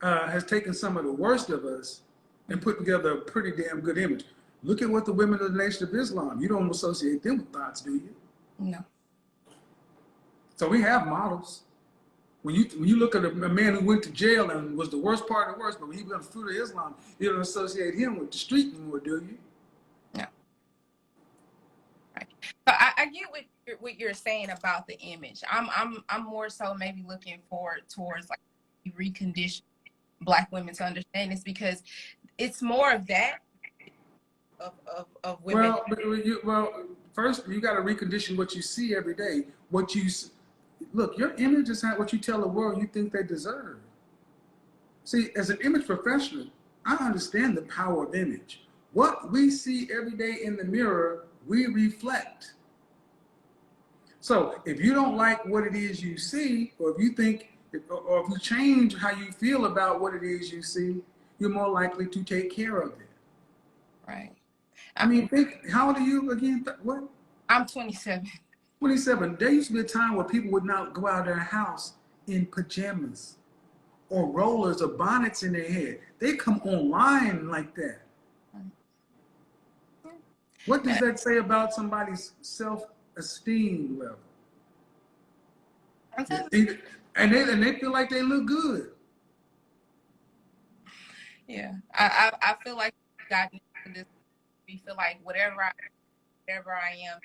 Speaker 1: has taken some of the worst of us and put together a pretty damn good image. Look at what the women of the Nation of Islam, you don't associate them with thoughts, do you?
Speaker 6: No.
Speaker 1: So we have models. When you look at a man who went to jail and was the worst part of the worst, but when he went through to Islam, you don't associate him with the street anymore, do you?
Speaker 6: No. Right. So I get what you're saying about the image. I'm more so maybe looking forward towards like recondition Black women to understand this, because it's more of that of women.
Speaker 1: Well, first you got to recondition what you see every day. Look, your image is not what you tell the world you think they deserve. See, as an image professional, I understand the power of image. What we see every day in the mirror, we reflect. So if you don't like what it is you see, or if you change how you feel about what it is you see, you're more likely to take care of it.
Speaker 6: Right.
Speaker 1: I mean, how old are you again? What?
Speaker 6: I'm 27.
Speaker 1: 27. There used to be a time where people would not go out of their house in pajamas or rollers or bonnets in their head. They come online like that. What does that say about somebody's self-esteem level? And they feel like they look good.
Speaker 6: Yeah, I feel like we've gotten into this. We feel like whatever I am,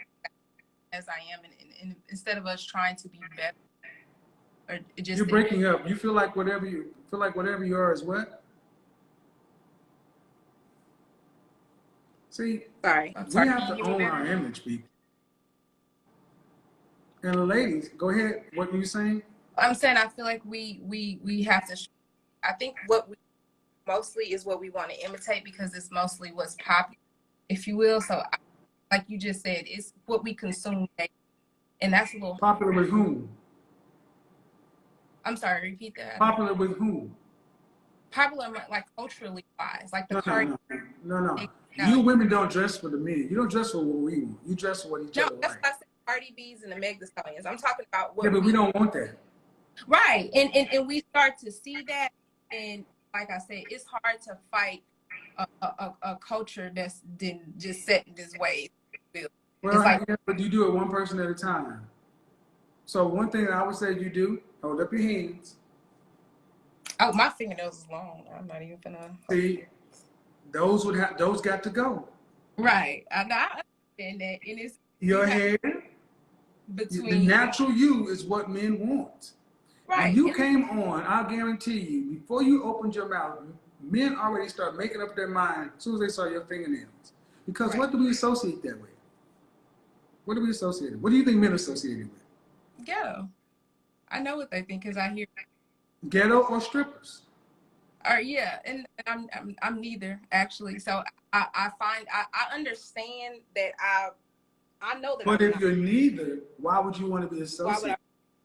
Speaker 6: as I am, and instead of us trying to be better, or just
Speaker 1: You're breaking up. You feel like whatever you are is what? See,
Speaker 6: sorry.
Speaker 1: we have to own our image, people. And the ladies, go ahead. What were you saying?
Speaker 6: I'm saying I feel like we have to. I think what we mostly is what we want to imitate, because it's mostly what's popular, if you will. So, like you just said, it's what we consume, and that's a little
Speaker 1: popular with whom?
Speaker 6: I'm sorry, repeat that.
Speaker 1: Popular with whom?
Speaker 6: Popular, like culturally wise, like the Cardi.
Speaker 1: No. You women don't dress for the men. You don't dress for what we want. You dress for what each other
Speaker 6: that's
Speaker 1: like.
Speaker 6: why I said Cardi B's and the Meg Thee Stallions. I'm talking about what.
Speaker 1: Yeah, but we don't want that.
Speaker 6: Right, and we start to see that, and like I said, it's hard to fight a culture that's just set in this way.
Speaker 1: Well,
Speaker 6: it's like,
Speaker 1: yeah, but you do it one person at a time. So one thing I would say you do, hold up your hands.
Speaker 6: Oh, my fingernails is long. I'm not even gonna.
Speaker 1: See, those got to go.
Speaker 6: Right, I understand that, and it's
Speaker 1: your hair.
Speaker 6: Between
Speaker 1: the natural you is what men want.
Speaker 6: Right.
Speaker 1: When you came on, I guarantee you, before you opened your mouth, men already start making up their mind as soon as they saw your fingernails. Because
Speaker 6: right.
Speaker 1: What do we associate that with? What do we associate it? What do you think men associate it with?
Speaker 6: Ghetto. I know what they think because I hear.
Speaker 1: Ghetto or strippers?
Speaker 6: Yeah, and I'm neither actually. So I understand that I know that.
Speaker 1: But if you're neither, why would you want to be associated?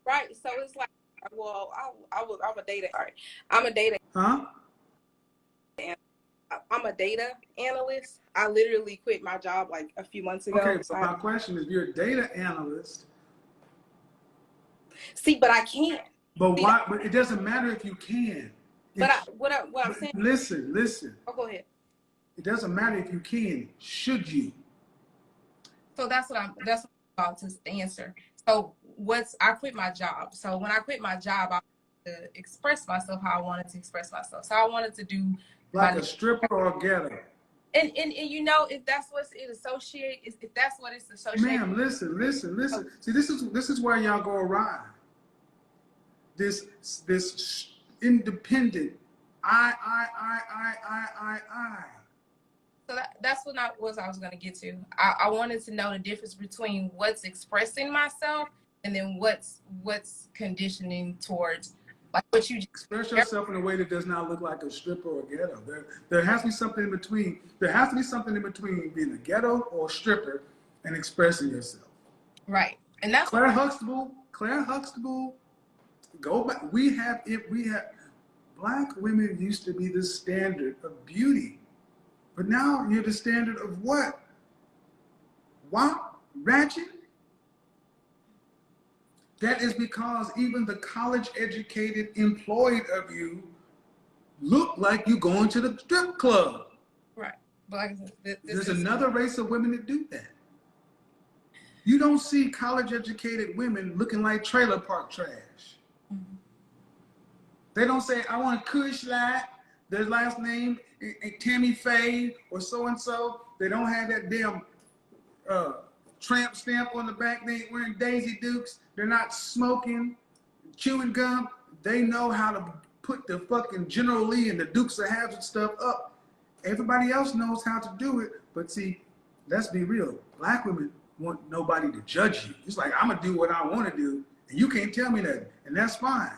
Speaker 6: Right. So it's like, well, I'm a data. All right, I'm a data.
Speaker 1: Huh?
Speaker 6: I'm a data analyst. I literally quit my job like a few months ago.
Speaker 1: Okay, so my question is, you're a data analyst.
Speaker 6: See, but I can't.
Speaker 1: But why? But it doesn't matter if you can.
Speaker 6: But what I'm saying.
Speaker 1: Listen.
Speaker 6: Oh, go ahead.
Speaker 1: It doesn't matter if you can. Should you?
Speaker 6: So that's what I'm about to answer. So I quit my job. So when I quit my job, I wanted to express myself how I wanted to express myself. So I wanted to do
Speaker 1: like a stripper or a ghetto.
Speaker 6: And you know, if that's what it associates, if that's what it's associated.
Speaker 1: Ma'am, listen. See, this is where y'all go awry. This independent I.
Speaker 6: So that's what I was going to get to. I wanted to know the difference between what's expressing myself and then what's conditioning towards, like what you
Speaker 1: express yourself in a way that does not look like a stripper or a ghetto. There has to be something in between. There has to be something in between being a ghetto or a stripper and expressing yourself.
Speaker 6: Right, and that's
Speaker 1: Claire Huxtable. Go back. We have Black women used to be the standard of beauty. But now you're the standard of what? Wow, ratchet? That is because even the college-educated employed of you look like you going to the strip club.
Speaker 6: Right. But like I said,
Speaker 1: There's another race of women that do that. You don't see college-educated women looking like trailer park trash.
Speaker 6: Mm-hmm.
Speaker 1: They don't say, I want a Kush Light, their last name, Tammy Faye, or so-and-so. They don't have that damn tramp stamp on the back. They ain't wearing Daisy Dukes. They're not smoking, chewing gum. They know how to put the fucking General Lee and the Dukes of Hazzard stuff up. Everybody else knows how to do it. But see, let's be real. Black women want nobody to judge you. It's like, I'm going to do what I want to do, and you can't tell me nothing. And that's fine.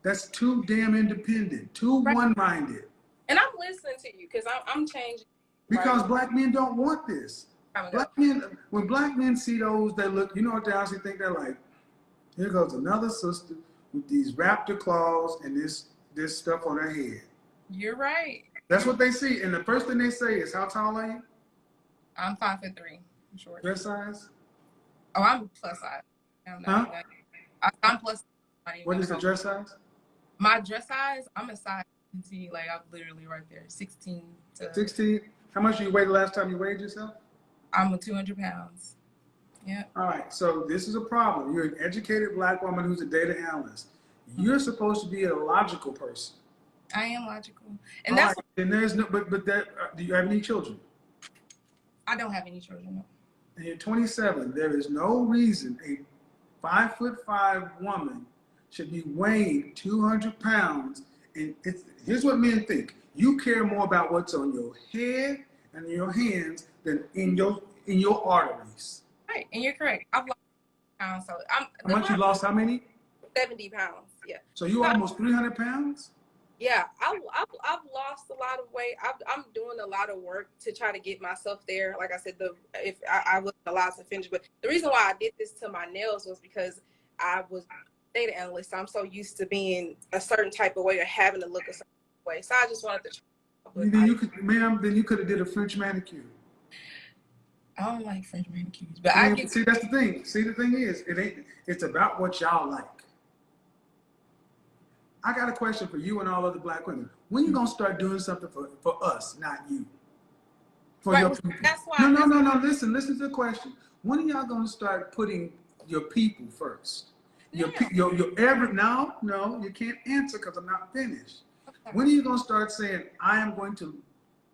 Speaker 1: That's too damn independent, too one-minded.
Speaker 6: And I'm listening to you because I'm changing.
Speaker 1: Because black men don't want this. Black men, when black men see those, they look, you know what they honestly think? They're like, here goes another sister with these raptor claws and this stuff on her head.
Speaker 6: You're right.
Speaker 1: That's what they see. And the first thing they say is, how tall are you?
Speaker 6: I'm 5'3". I'm short.
Speaker 1: Dress size?
Speaker 6: Oh, I'm plus size. I'm not.
Speaker 1: Huh?
Speaker 6: I'm plus.
Speaker 1: What is the dress size?
Speaker 6: My dress size, I'm a size 17. Like, I'm literally right there. 16 to
Speaker 1: 16? How much did you weigh the last time you weighed yourself?
Speaker 6: I'm 200 pounds. Yeah.
Speaker 1: All right, so this is a problem. You're an educated black woman who's a data analyst. You're supposed to be a logical person.
Speaker 6: I am logical. And that's
Speaker 1: right. And there's no, but that, do you have any children?
Speaker 6: I don't have any children, no.
Speaker 1: And you're 27. There is no reason a 5'5" woman should be weighing 200 pounds. And here's what men think. You care more about what's on your head and your hands than in your arteries.
Speaker 6: Right, and you're correct. I've lost pounds, so
Speaker 1: How much you lost? How many?
Speaker 6: 70 pounds. Yeah.
Speaker 1: So you almost 300 pounds?
Speaker 6: Yeah, I've lost a lot of weight. I'm doing a lot of work to try to get myself there. Like I said, if I wasn't allowed to finish, but the reason why I did this to my nails was because I was data analyst. So I'm so used to being a certain type of way or having to look a certain way. So I just wanted to try.
Speaker 1: Then you could have did a French manicure.
Speaker 6: I don't like French manicures, but
Speaker 1: see, that's the thing. See, the thing is, it's about what y'all like. I got a question for you and all other black women. When you gonna start doing something for us, not you? For your people.
Speaker 6: That's why.
Speaker 1: No. Listen to the question. When are y'all gonna start putting your people first? Your no, you can't answer because I'm not finished. Okay. When are you gonna start saying, I am going to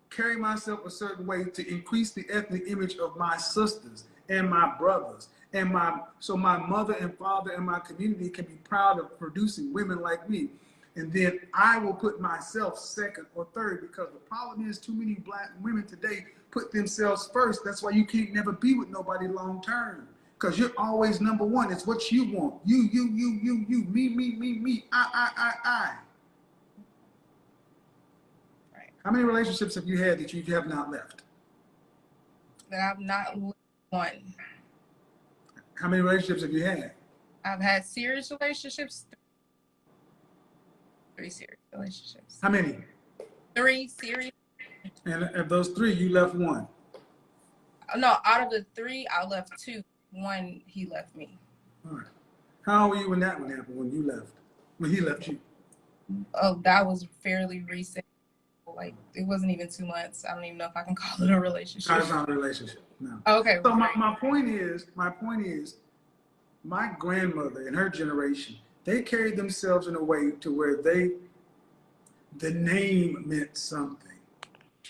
Speaker 1: carry myself a certain way to increase the ethnic image of my sisters and my brothers and so my mother and father and my community can be proud of producing women like me. And then I will put myself second or third, because the problem is too many black women today put themselves first. That's why you can't never be with nobody long term, because you're always number one. It's what you want. You, me, I. Right. How many relationships have you had that you have not left?
Speaker 6: That I've not left one.
Speaker 1: How many relationships have you had?
Speaker 6: I've had serious relationships. 3 serious relationships.
Speaker 1: How many?
Speaker 6: 3 serious.
Speaker 1: And of those 3, you left one?
Speaker 6: No, out of the 3, I left 2. 1, he left me.
Speaker 1: All right. How old were you when that one happened, when you left? When he left you?
Speaker 6: Oh, that was fairly recent. Like, it wasn't even 2 months. I don't even know if I can call it a relationship.
Speaker 1: It's not a relationship, no.
Speaker 6: Okay.
Speaker 1: So my point is, my grandmother and her generation, they carried themselves in a way to where the name meant something.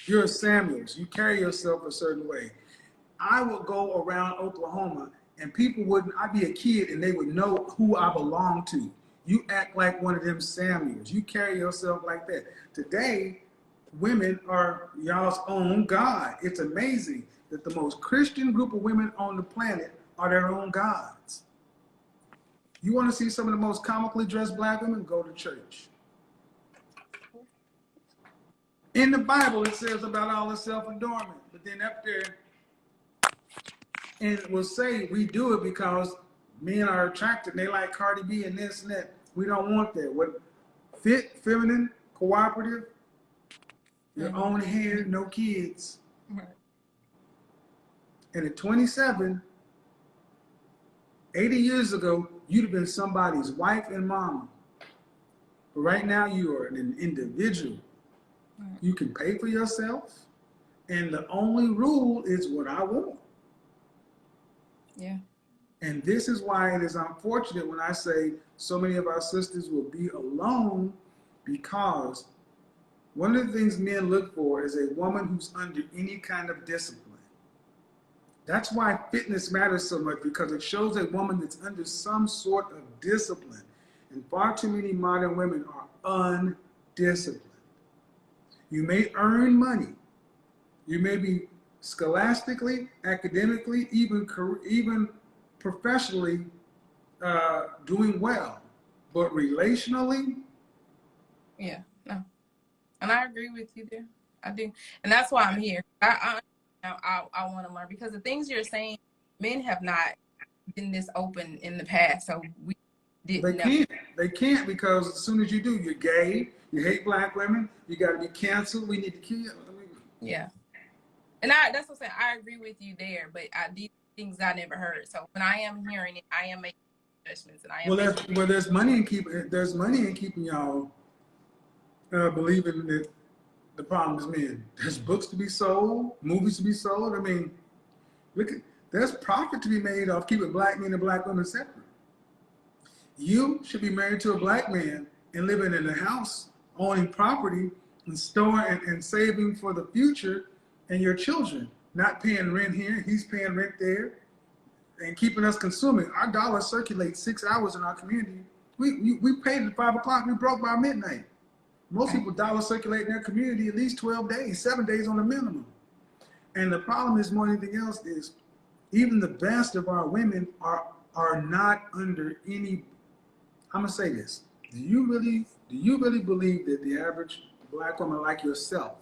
Speaker 1: You're a Samuels, you carry yourself a certain way. I would go around Oklahoma and I'd be a kid and they would know who I belong to. You act like one of them Samuels. You carry yourself like that. Today, women are y'all's own God. It's amazing that the most Christian group of women on the planet are their own gods. You want to see some of the most comically dressed black women? Go to church. In the Bible, it says about all the self-adornment, but then up there, and it will say we do it because men are attracted. They like Cardi B and this and that. We don't want that. What fit, feminine, cooperative, your own hair, no kids. And at 27, 80 years ago, you'd have been somebody's wife and mama. But right now, you are an individual. You can pay for yourself, and the only rule is what I want.
Speaker 6: Yeah.
Speaker 1: And this is why it is unfortunate when I say so many of our sisters will be alone, because one of the things men look for is a woman who's under any kind of discipline. That's why fitness matters so much, because it shows a woman that's under some sort of discipline. And far too many modern women are undisciplined. You may earn money. You may be scholastically, academically, even professionally doing well. But relationally,
Speaker 6: Yeah. No. And I agree with you there. I do. And that's why I'm here. I want to learn, because the things you're saying, men have not been this open in the past, so we didn't know.
Speaker 1: They can't, because as soon as you do, you're gay, you hate black women, you got to be canceled, we need to kill you.
Speaker 6: Yeah. And that's what I'm saying. I agree with you there, but these things I never heard. So when I am hearing it, I am making judgments, and I am
Speaker 1: there's money in keeping y'all believing that the problem is men. There's books to be sold, movies to be sold. I mean, there's profit to be made off keeping black men and black women separate. You should be married to a black man and living in a house, owning property, and storing and saving for the future and your children. Not paying rent here, he's paying rent there, and keeping us consuming. Our dollar circulates 6 hours in our community. We paid at 5 o'clock, we broke by midnight. Most people dollar circulate in their community at least 12 days, 7 days on the minimum. And the problem is, more than anything else, is even the best of our women are not under any. I'm gonna say this: do you really believe that the average black woman like yourself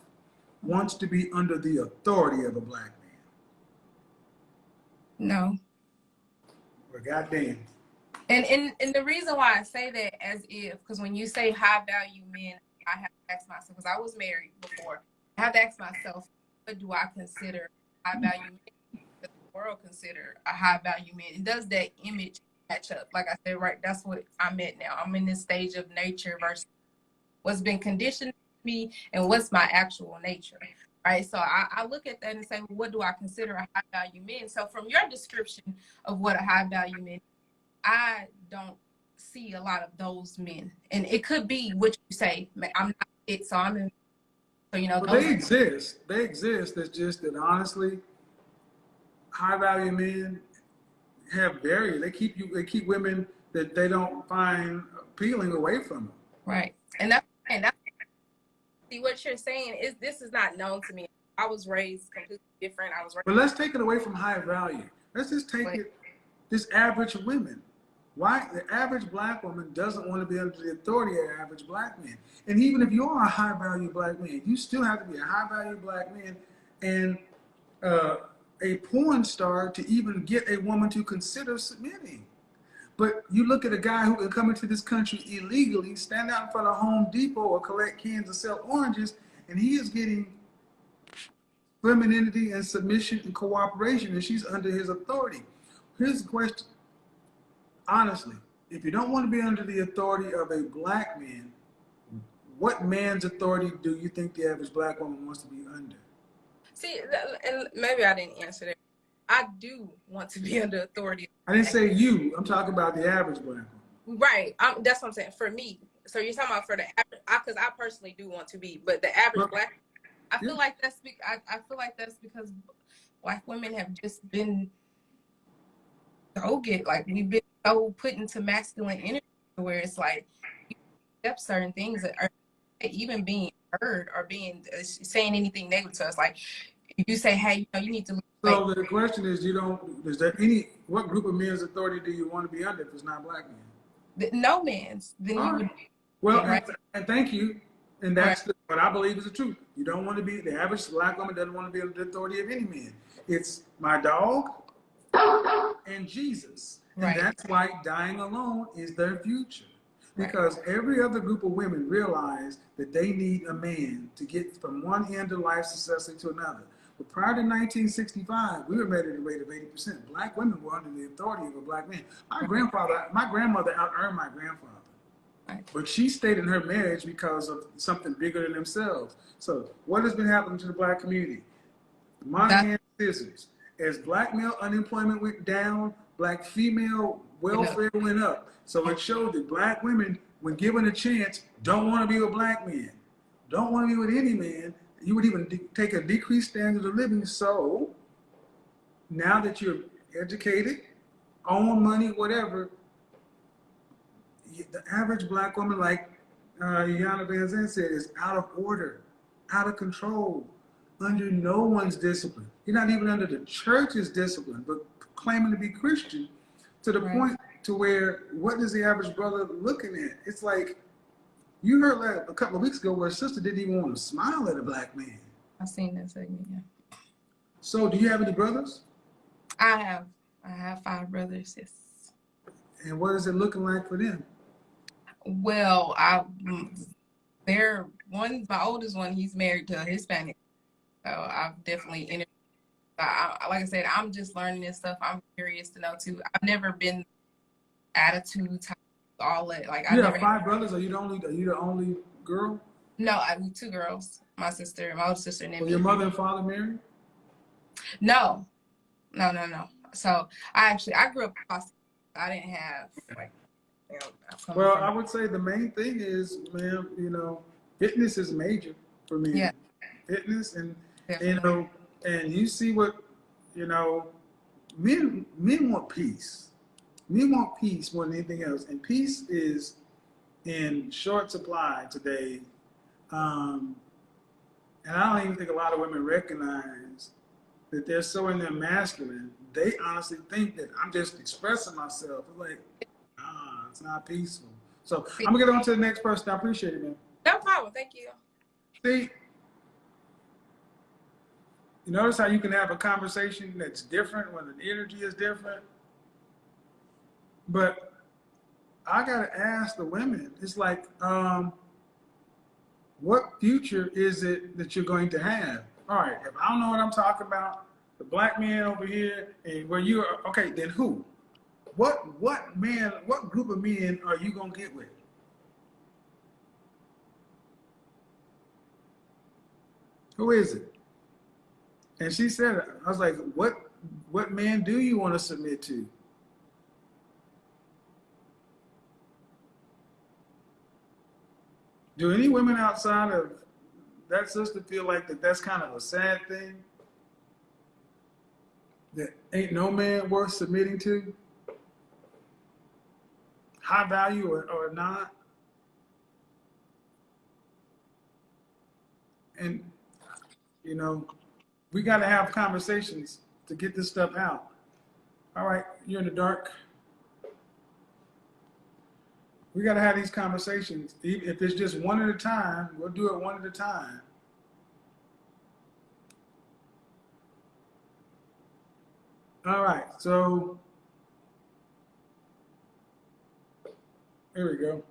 Speaker 1: wants to be under the authority of a black man?
Speaker 6: no.
Speaker 1: Well, goddamn.
Speaker 6: And the reason why I say that, as if, because when you say high value men, I have to ask myself, because I was married before, I have to ask myself, what do I consider high value men? Does the world consider a high value man? And does that image match up? Like I said, right, that's what I'm at now. I'm in this stage of nature versus what's been conditioned to me and what's my actual nature. Right. So I look at that and say, well, what do I consider a high value man? So from your description of what a high value man is, I don't see a lot of those men. And it could be what you say. I'm not it, so I'm in. So, you know,
Speaker 1: Well, they exist. They exist. It's just that, honestly, high value men have barriers. They keep women that they don't find appealing away from them.
Speaker 6: Right. And that's see, what you're saying is, this is not known to me. I was raised completely different.
Speaker 1: But let's take it away from high value. Let's just take it, just average women. Why the average black woman doesn't want to be under the authority of an average black man. And even if you are a high value black man, you still have to be a high value black man and a porn star to even get a woman to consider submitting. But you look at a guy who can come into this country illegally, stand out in front of Home Depot or collect cans and sell oranges, and he is getting femininity and submission and cooperation, and she's under his authority. Here's the question. Honestly, if you don't want to be under the authority of a black man, what man's authority do you think the average black woman wants to be under?
Speaker 6: See, and maybe I didn't answer that. I do want to be under authority.
Speaker 1: I didn't say you. I'm talking about the average black woman.
Speaker 6: Right. That's what I'm saying. For me. So you're talking about for the average, because I personally do want to be, but the average black, I feel like that's because black women have just been like we've been so put into masculine energy where it's like you accept certain things that are even being heard or being saying anything negative to us. Like if you say, hey, you need to lose weight.
Speaker 1: So the question is, what group of men's authority do you want to be under if it's not black men?
Speaker 6: No man's. Then you would.
Speaker 1: Well,
Speaker 6: right?
Speaker 1: and thank you. And that's what I believe is the truth. You don't want to be, the average black woman doesn't want to be under the authority of any man. It's my dog and Jesus. And that's why dying alone is their future. Because every other group of women realize that they need a man to get from one end of life successfully to another. But prior to 1965, we were met at a rate of 80%. Black women were under the authority of a black man. My grandmother out-earned my grandfather.
Speaker 6: Right.
Speaker 1: But she stayed in her marriage because of something bigger than themselves. So what has been happening to the black community? My hand scissors. As black male unemployment went down, black female welfare went up. So it showed that black women, when given a chance, don't want to be with black men, don't want to be with any man. You would even take a decreased standard of living. So now that you're educated, own money, whatever, the average black woman, like Yana Van Zandt said, is out of order, out of control, under no one's discipline. You're not even under the church's discipline, but claiming to be Christian to the point to where, what is the average brother looking at? It's like, you heard that a couple of weeks ago where a sister didn't even want to smile at a black man.
Speaker 6: I've seen that segment, yeah.
Speaker 1: So do you have any brothers?
Speaker 6: I have 5 brothers, yes.
Speaker 1: And what is it looking like for them?
Speaker 6: Well, my oldest one, he's married to a Hispanic. So I've definitely interviewed. Like I said, I'm just learning this stuff. I'm curious to know too. I've never been attitude type, all that. Like
Speaker 1: You have 5 brothers. Are you the only girl?
Speaker 6: No, I have 2 girls. My older sister, and then
Speaker 1: Were
Speaker 6: me.
Speaker 1: your mother and father married?
Speaker 6: No. So I grew up. I didn't have like.
Speaker 1: Well, I would say the main thing is, ma'am, fitness is major for me.
Speaker 6: Yeah.
Speaker 1: Fitness and
Speaker 6: Definitely.
Speaker 1: and you see what, men want peace. Men want peace more than anything else, and peace is in short supply today. And I don't even think a lot of women recognize that they're so in their masculine. They honestly think that I'm just expressing myself. It's like, it's not peaceful. So I'm gonna get on to the next person. I appreciate it, man.
Speaker 6: No problem. Thank you.
Speaker 1: See, you notice how you can have a conversation that's different when the energy is different? But I gotta ask the women, it's like, what future is it that you're going to have? All right, if I don't know what I'm talking about, the black man over here, and where you are, okay, then who? What group of men are you gonna get with? Who is it? And she said, I was like, what man do you want to submit to? Do any women outside of that sister feel like that's kind of a sad thing? That ain't no man worth submitting to? High value or not? And, we got to have conversations to get this stuff out. All right, you're in the dark. We got to have these conversations. If it's just one at a time, we'll do it one at a time. All right, so here we go.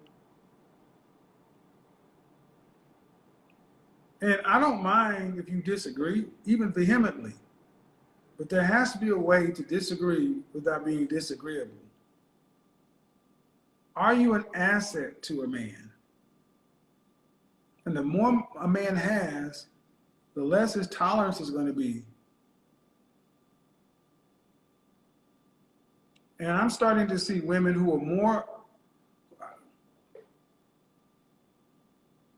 Speaker 1: And I don't mind if you disagree, even vehemently, but there has to be a way to disagree without being disagreeable. Are you an asset to a man? And the more a man has, the less his tolerance is going to be. And I'm starting to see women who are more,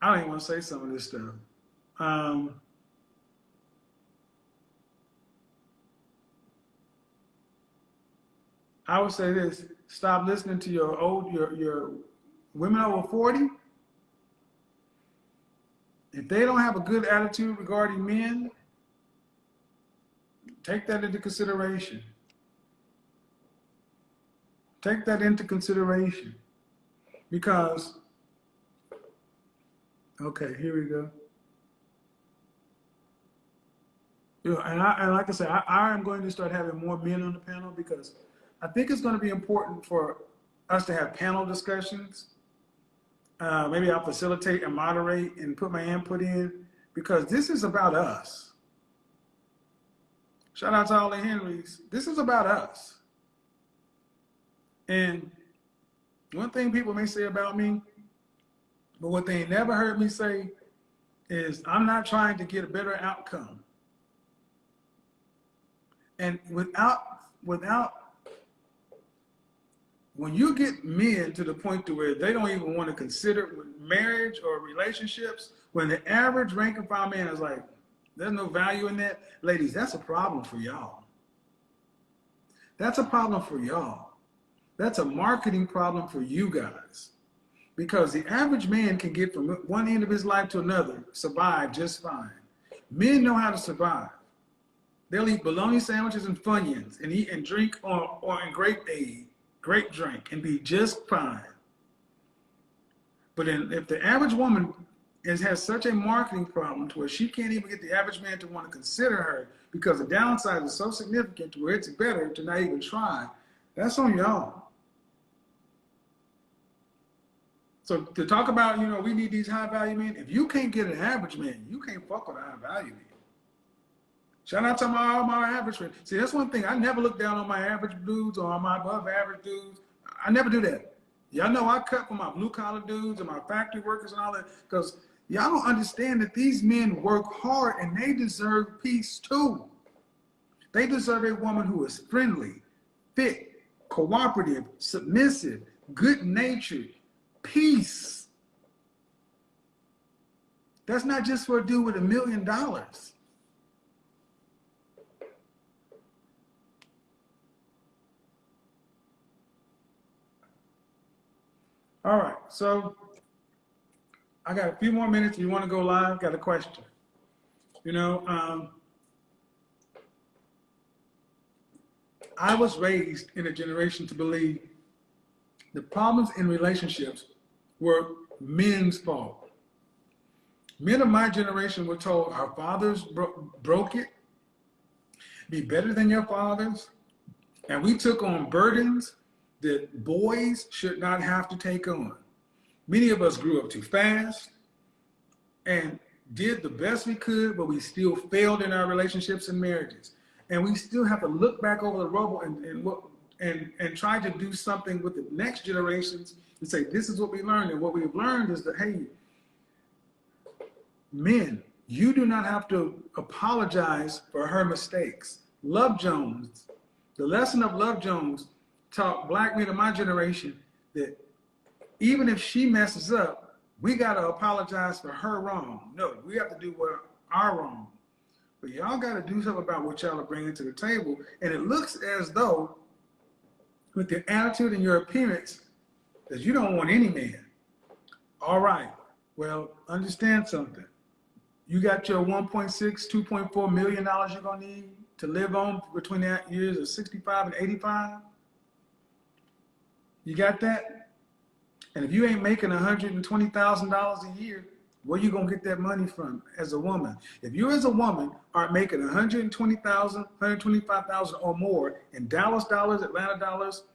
Speaker 1: I don't even want to say some of this stuff. I would say this: stop listening to your women over 40. If they don't have a good attitude regarding men, take that into consideration. Take that into consideration, because, okay, here we go. And like I said, I am going to start having more men on the panel, because I think it's going to be important for us to have panel discussions. Maybe I'll facilitate and moderate and put my input in, because this is about us. Shout out to all the Henrys. This is about us. And one thing people may say about me, but what they never heard me say is I'm not trying to get a better outcome. And without when you get men to the point to where they don't even want to consider marriage or relationships, when the average rank and file man is like, there's no value in that, ladies, that's a problem for y'all. That's a problem for y'all. That's a marketing problem for you guys. Because the average man can get from one end of his life to another, survive just fine. Men know how to survive. They'll eat bologna sandwiches and Funyuns and eat and drink or in grape drink and be just fine. But if the average woman has such a marketing problem to where she can't even get the average man to want to consider her because the downside is so significant to where it's better to not even try, that's on y'all. So to talk about, we need these high value men, if you can't get an average man, you can't fuck with a high value man. Shout out to all my average friends. See, that's one thing. I never look down on my average dudes or on my above average dudes. I never do that. Y'all know I cut for my blue collar dudes and my factory workers and all that because y'all don't understand that these men work hard and they deserve peace too. They deserve a woman who is friendly, fit, cooperative, submissive, good natured, peace. That's not just for a dude with $1 million. All right, so I got a few more minutes. If you want to go live, got a question. I was raised in a generation to believe the problems in relationships were men's fault. Men of my generation were told our fathers broke it, be better than your fathers, and we took on burdens that boys should not have to take on. Many of us grew up too fast and did the best we could, but we still failed in our relationships and marriages. And we still have to look back over the rubble and try to do something with the next generations and say, this is what we learned. And what we've learned is that, hey, men, you do not have to apologize for her mistakes. Love Jones, the lesson of Love Jones taught black men of my generation that even if she messes up, we got to apologize for her wrong. No, we have to do what our wrong. But y'all got to do something about what y'all are bringing to the table. And it looks as though with your attitude and your appearance that you don't want any man. All right, well, understand something. You got your 1.6, $2.4 million you're going to need to live on between the years of 65 and 85. You got that? And if you ain't making $120,000 a year, where you gonna get that money from as a woman? If you as a woman aren't making $120,000, $125,000 or more in Dallas dollars, Atlanta dollars,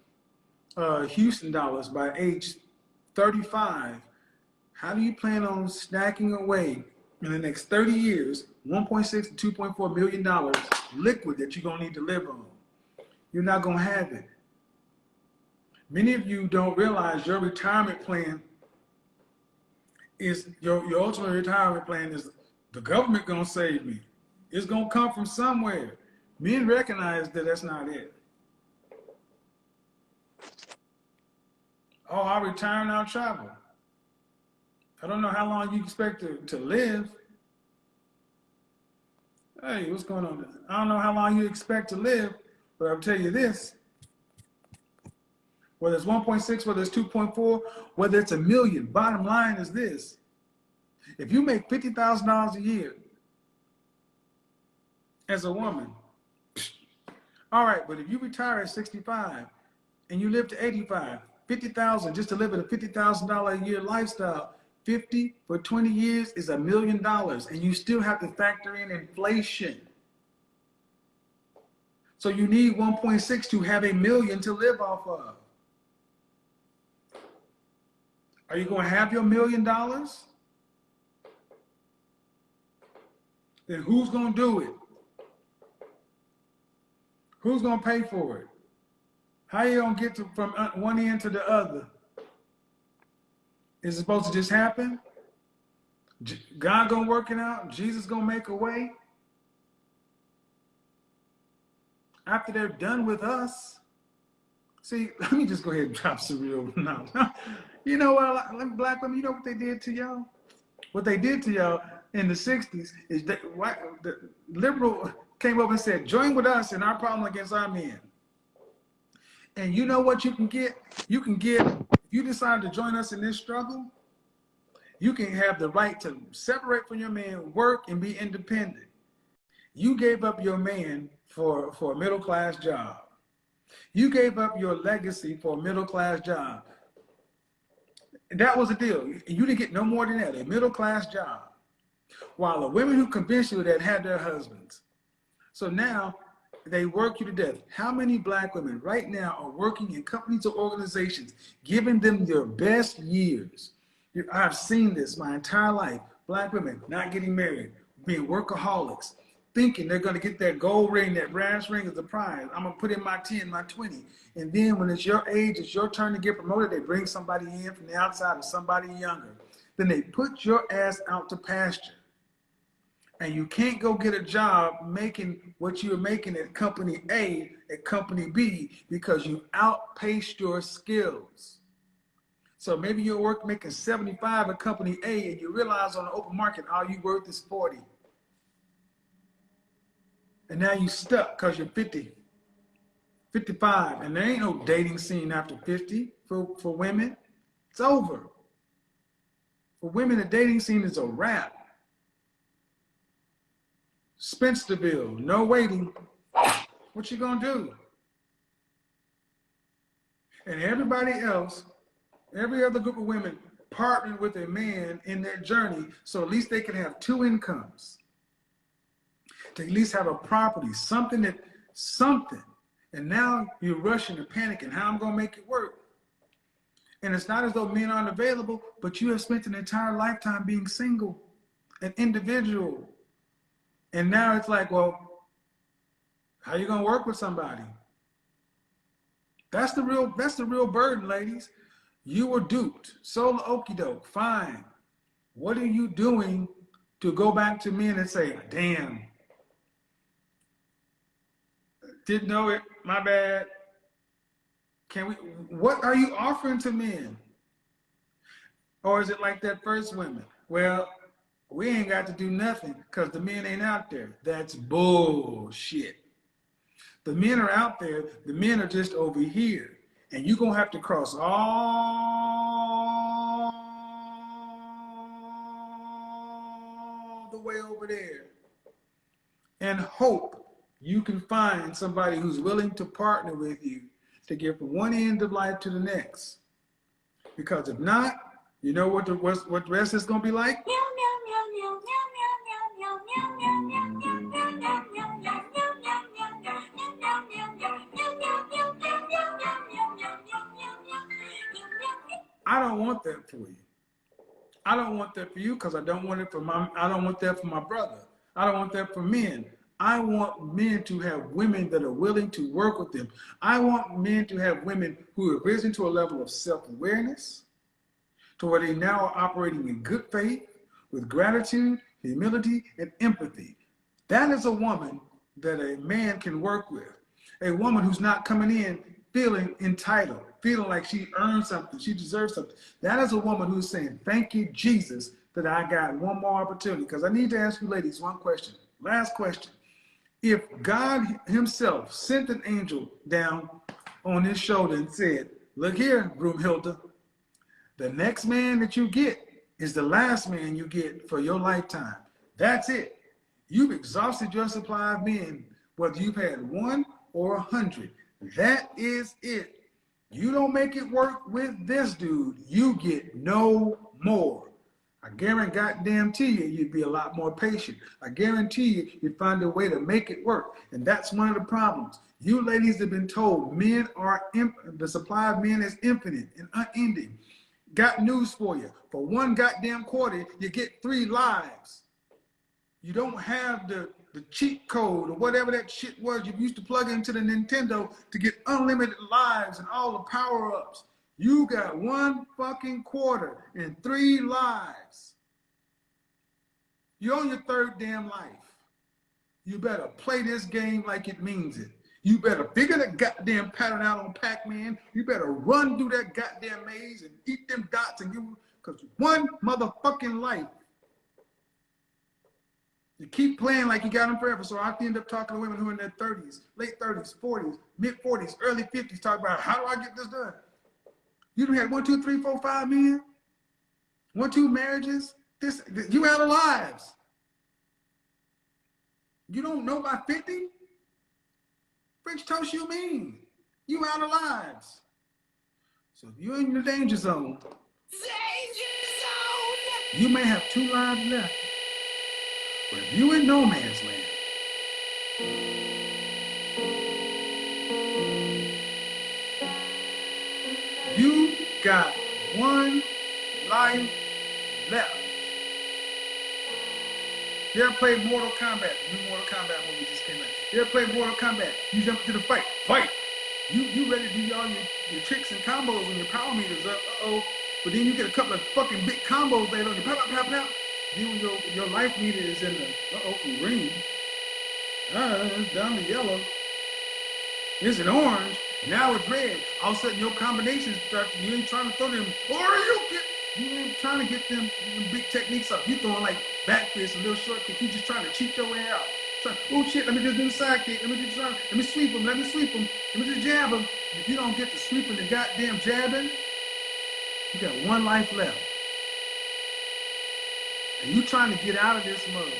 Speaker 1: Houston dollars by age 35, how do you plan on stacking away in the next 30 years, 1.6 to $2.4 million liquid that you're gonna need to live on? You're not gonna have it. Many of you don't realize your retirement plan is your ultimate retirement plan is the government gonna save me. It's gonna come from somewhere. Men recognize that that's not it. Oh, I'll retire and I'll travel. I don't know how long you expect to live. Hey, what's going on? I don't know how long you expect to live, but I'll tell you this. Whether it's 1.6, whether it's 2.4, whether it's $1 million, bottom line is this. If you make $50,000 a year as a woman, all right, but if you retire at 65 and you live to 85, 50,000 just to live at a $50,000 a year lifestyle, 50 for 20 years is $1 million, and you still have to factor in inflation. So you need 1.6 to have $1 million to live off of. Are you going to have your $1 million? Then who's going to do it? Who's gonna pay for it? How you gonna get from one end to the other? Is it supposed to just happen? God gonna work it out? Jesus gonna make a way? After they're done with us? See, let me just go ahead and drop some real knowledge. You know what, black women, you know what they did to y'all? What they did to y'all in the 60s is that the liberal came up and said, join with us in our problem against our men. And you know what you can get? You can get, if you decide to join us in this struggle, you can have the right to separate from your man, work, and be independent. You gave up your man for a middle-class job. You gave up your legacy for a middle-class job. That was the deal. You didn't get no more than that, a middle-class job. While the women who convinced you that had their husbands. So now they work you to death. How many black women right now are working in companies or organizations, giving them their best years? I've seen this my entire life. Black women not getting married, being workaholics, thinking they're going to get that gold ring, that brass ring as a prize. I'm going to put in my 10, my 20. And then when it's your age, it's your turn to get promoted, they bring somebody in from the outside or somebody younger. Then they put your ass out to pasture. And you can't go get a job making what you're making at company A, at company B, because you outpaced your skills. So maybe you're making 75 at company A, and you realize on the open market, all you worth is 40. And now you stuck because you're 50, 55, and there ain't no dating scene after 50 for women. It's over. For women, the dating scene is a wrap. Spencerville, no waiting. What you gonna do? And everybody else, every other group of women partnered with a man in their journey, so at least they can have two incomes. To at least have a property, something. And now you're rushing and panicking, how I'm gonna make it work. And it's not as though men aren't available, but you have spent an entire lifetime being single, an individual. And now it's like, well, how you gonna work with somebody? That's the real burden, ladies. You were duped. Solo okie doke, fine. What are you doing to go back to men and say, damn, didn't know it, my bad. What are you offering to men? Or is it like that first women? Well, we ain't got to do nothing because the men ain't out there. That's bullshit. The men are out there. The men are just over here. And you're going to have to cross all the way over there and hope you can find somebody who's willing to partner with you to get from one end of life to the next. Because if not, you know what the rest is going to be like? I don't want that for you. I don't want that for you because I don't want it for I don't want that for my brother. I don't want that for men. I want men to have women that are willing to work with them. I want men to have women who have risen to a level of self-awareness, to where they now are operating in good faith, with gratitude, humility, and empathy. That is a woman that a man can work with. A woman who's not coming in feeling entitled, feeling like she earned something, she deserves something. That is a woman who's saying, thank you, Jesus, that I got one more opportunity. Because I need to ask you ladies one question. Last question. If God himself sent an angel down on his shoulder and said, look here, Broomhilda, the next man that you get is the last man you get for your lifetime. That's it. You've exhausted your supply of men, whether you've had 1 or 100. That is it. You don't make it work with this dude, you get no more. I guarantee you, you'd be a lot more patient. I guarantee you, you'd find a way to make it work. And that's one of the problems. You ladies have been told the supply of men is infinite and unending. Got news for you. For one goddamn quarter, you get 3 lives. You don't have the cheat code or whatever that shit was you used to plug into the Nintendo to get unlimited lives and all the power-ups. You got 1 fucking quarter and 3 lives. You're on your 3rd damn life. You better play this game like it means it. You better figure that goddamn pattern out on Pac-Man. You better run through that goddamn maze and eat them dots and give, because 1 motherfucking life. You keep playing like you got them forever. So I have to end up talking to women who are in their 30s, late 30s, 40s, mid 40s, early 50s, talk about how do I get this done? You done had 1, 2, 3, 4, 5 men, 1, 2 marriages. You out of lives. You don't know by 50? French toast you mean? You out of lives. So if you're in the danger zone, you may have 2 lives left. But if you in no man's land, you got 1 life left. You ever played Mortal Kombat? The new Mortal Kombat movie just came out. You ever played Mortal Kombat? You jump into the fight. Fight! You ready to do all your tricks and combos when your power meter's up. But then you get a couple of fucking big combos later on. You pop, pop, pop, pop. Then when your life meter is in the green. It's down to yellow. It's an orange. Now it's red. All of a sudden your combinations start. You ain't trying to throw them. You ain't trying to get them big techniques up. You throwing like back fists, a little short kick. You just trying to cheat your way out. Oh shit, let me just do the side kick. Let me sweep him. Let me just jab him. If you don't get to sweeping the goddamn jabbing, you got 1 life left. And you trying to get out of this mode.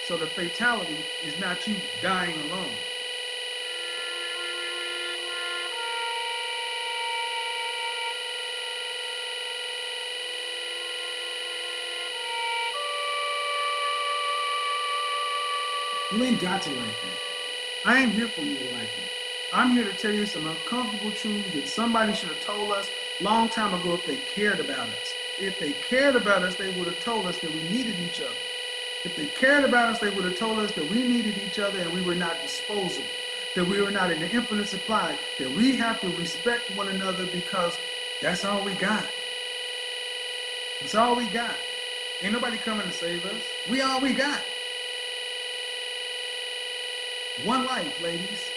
Speaker 1: So the fatality is not you dying alone. You ain't got to like that. I ain't here for you to like it. I'm here to tell you some uncomfortable truths that somebody should have told us a long time ago if they cared about us. If they cared about us, they would have told us that we needed each other. If they cared about us, they would have told us that we needed each other and we were not disposable, that we were not in the infinite supply, that we have to respect one another because that's all we got. That's all we got. Ain't nobody coming to save us. We all we got. 1 life, ladies.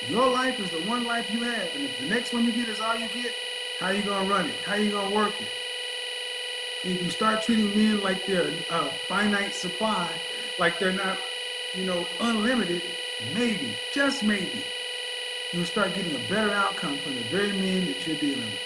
Speaker 1: Your life is the 1 life you have. And if the next one you get is all you get, how you gonna run it? How you gonna work it? If you start treating men like they're a finite supply, like they're not, unlimited, maybe, just maybe, you'll start getting a better outcome from the very men that you're dealing with.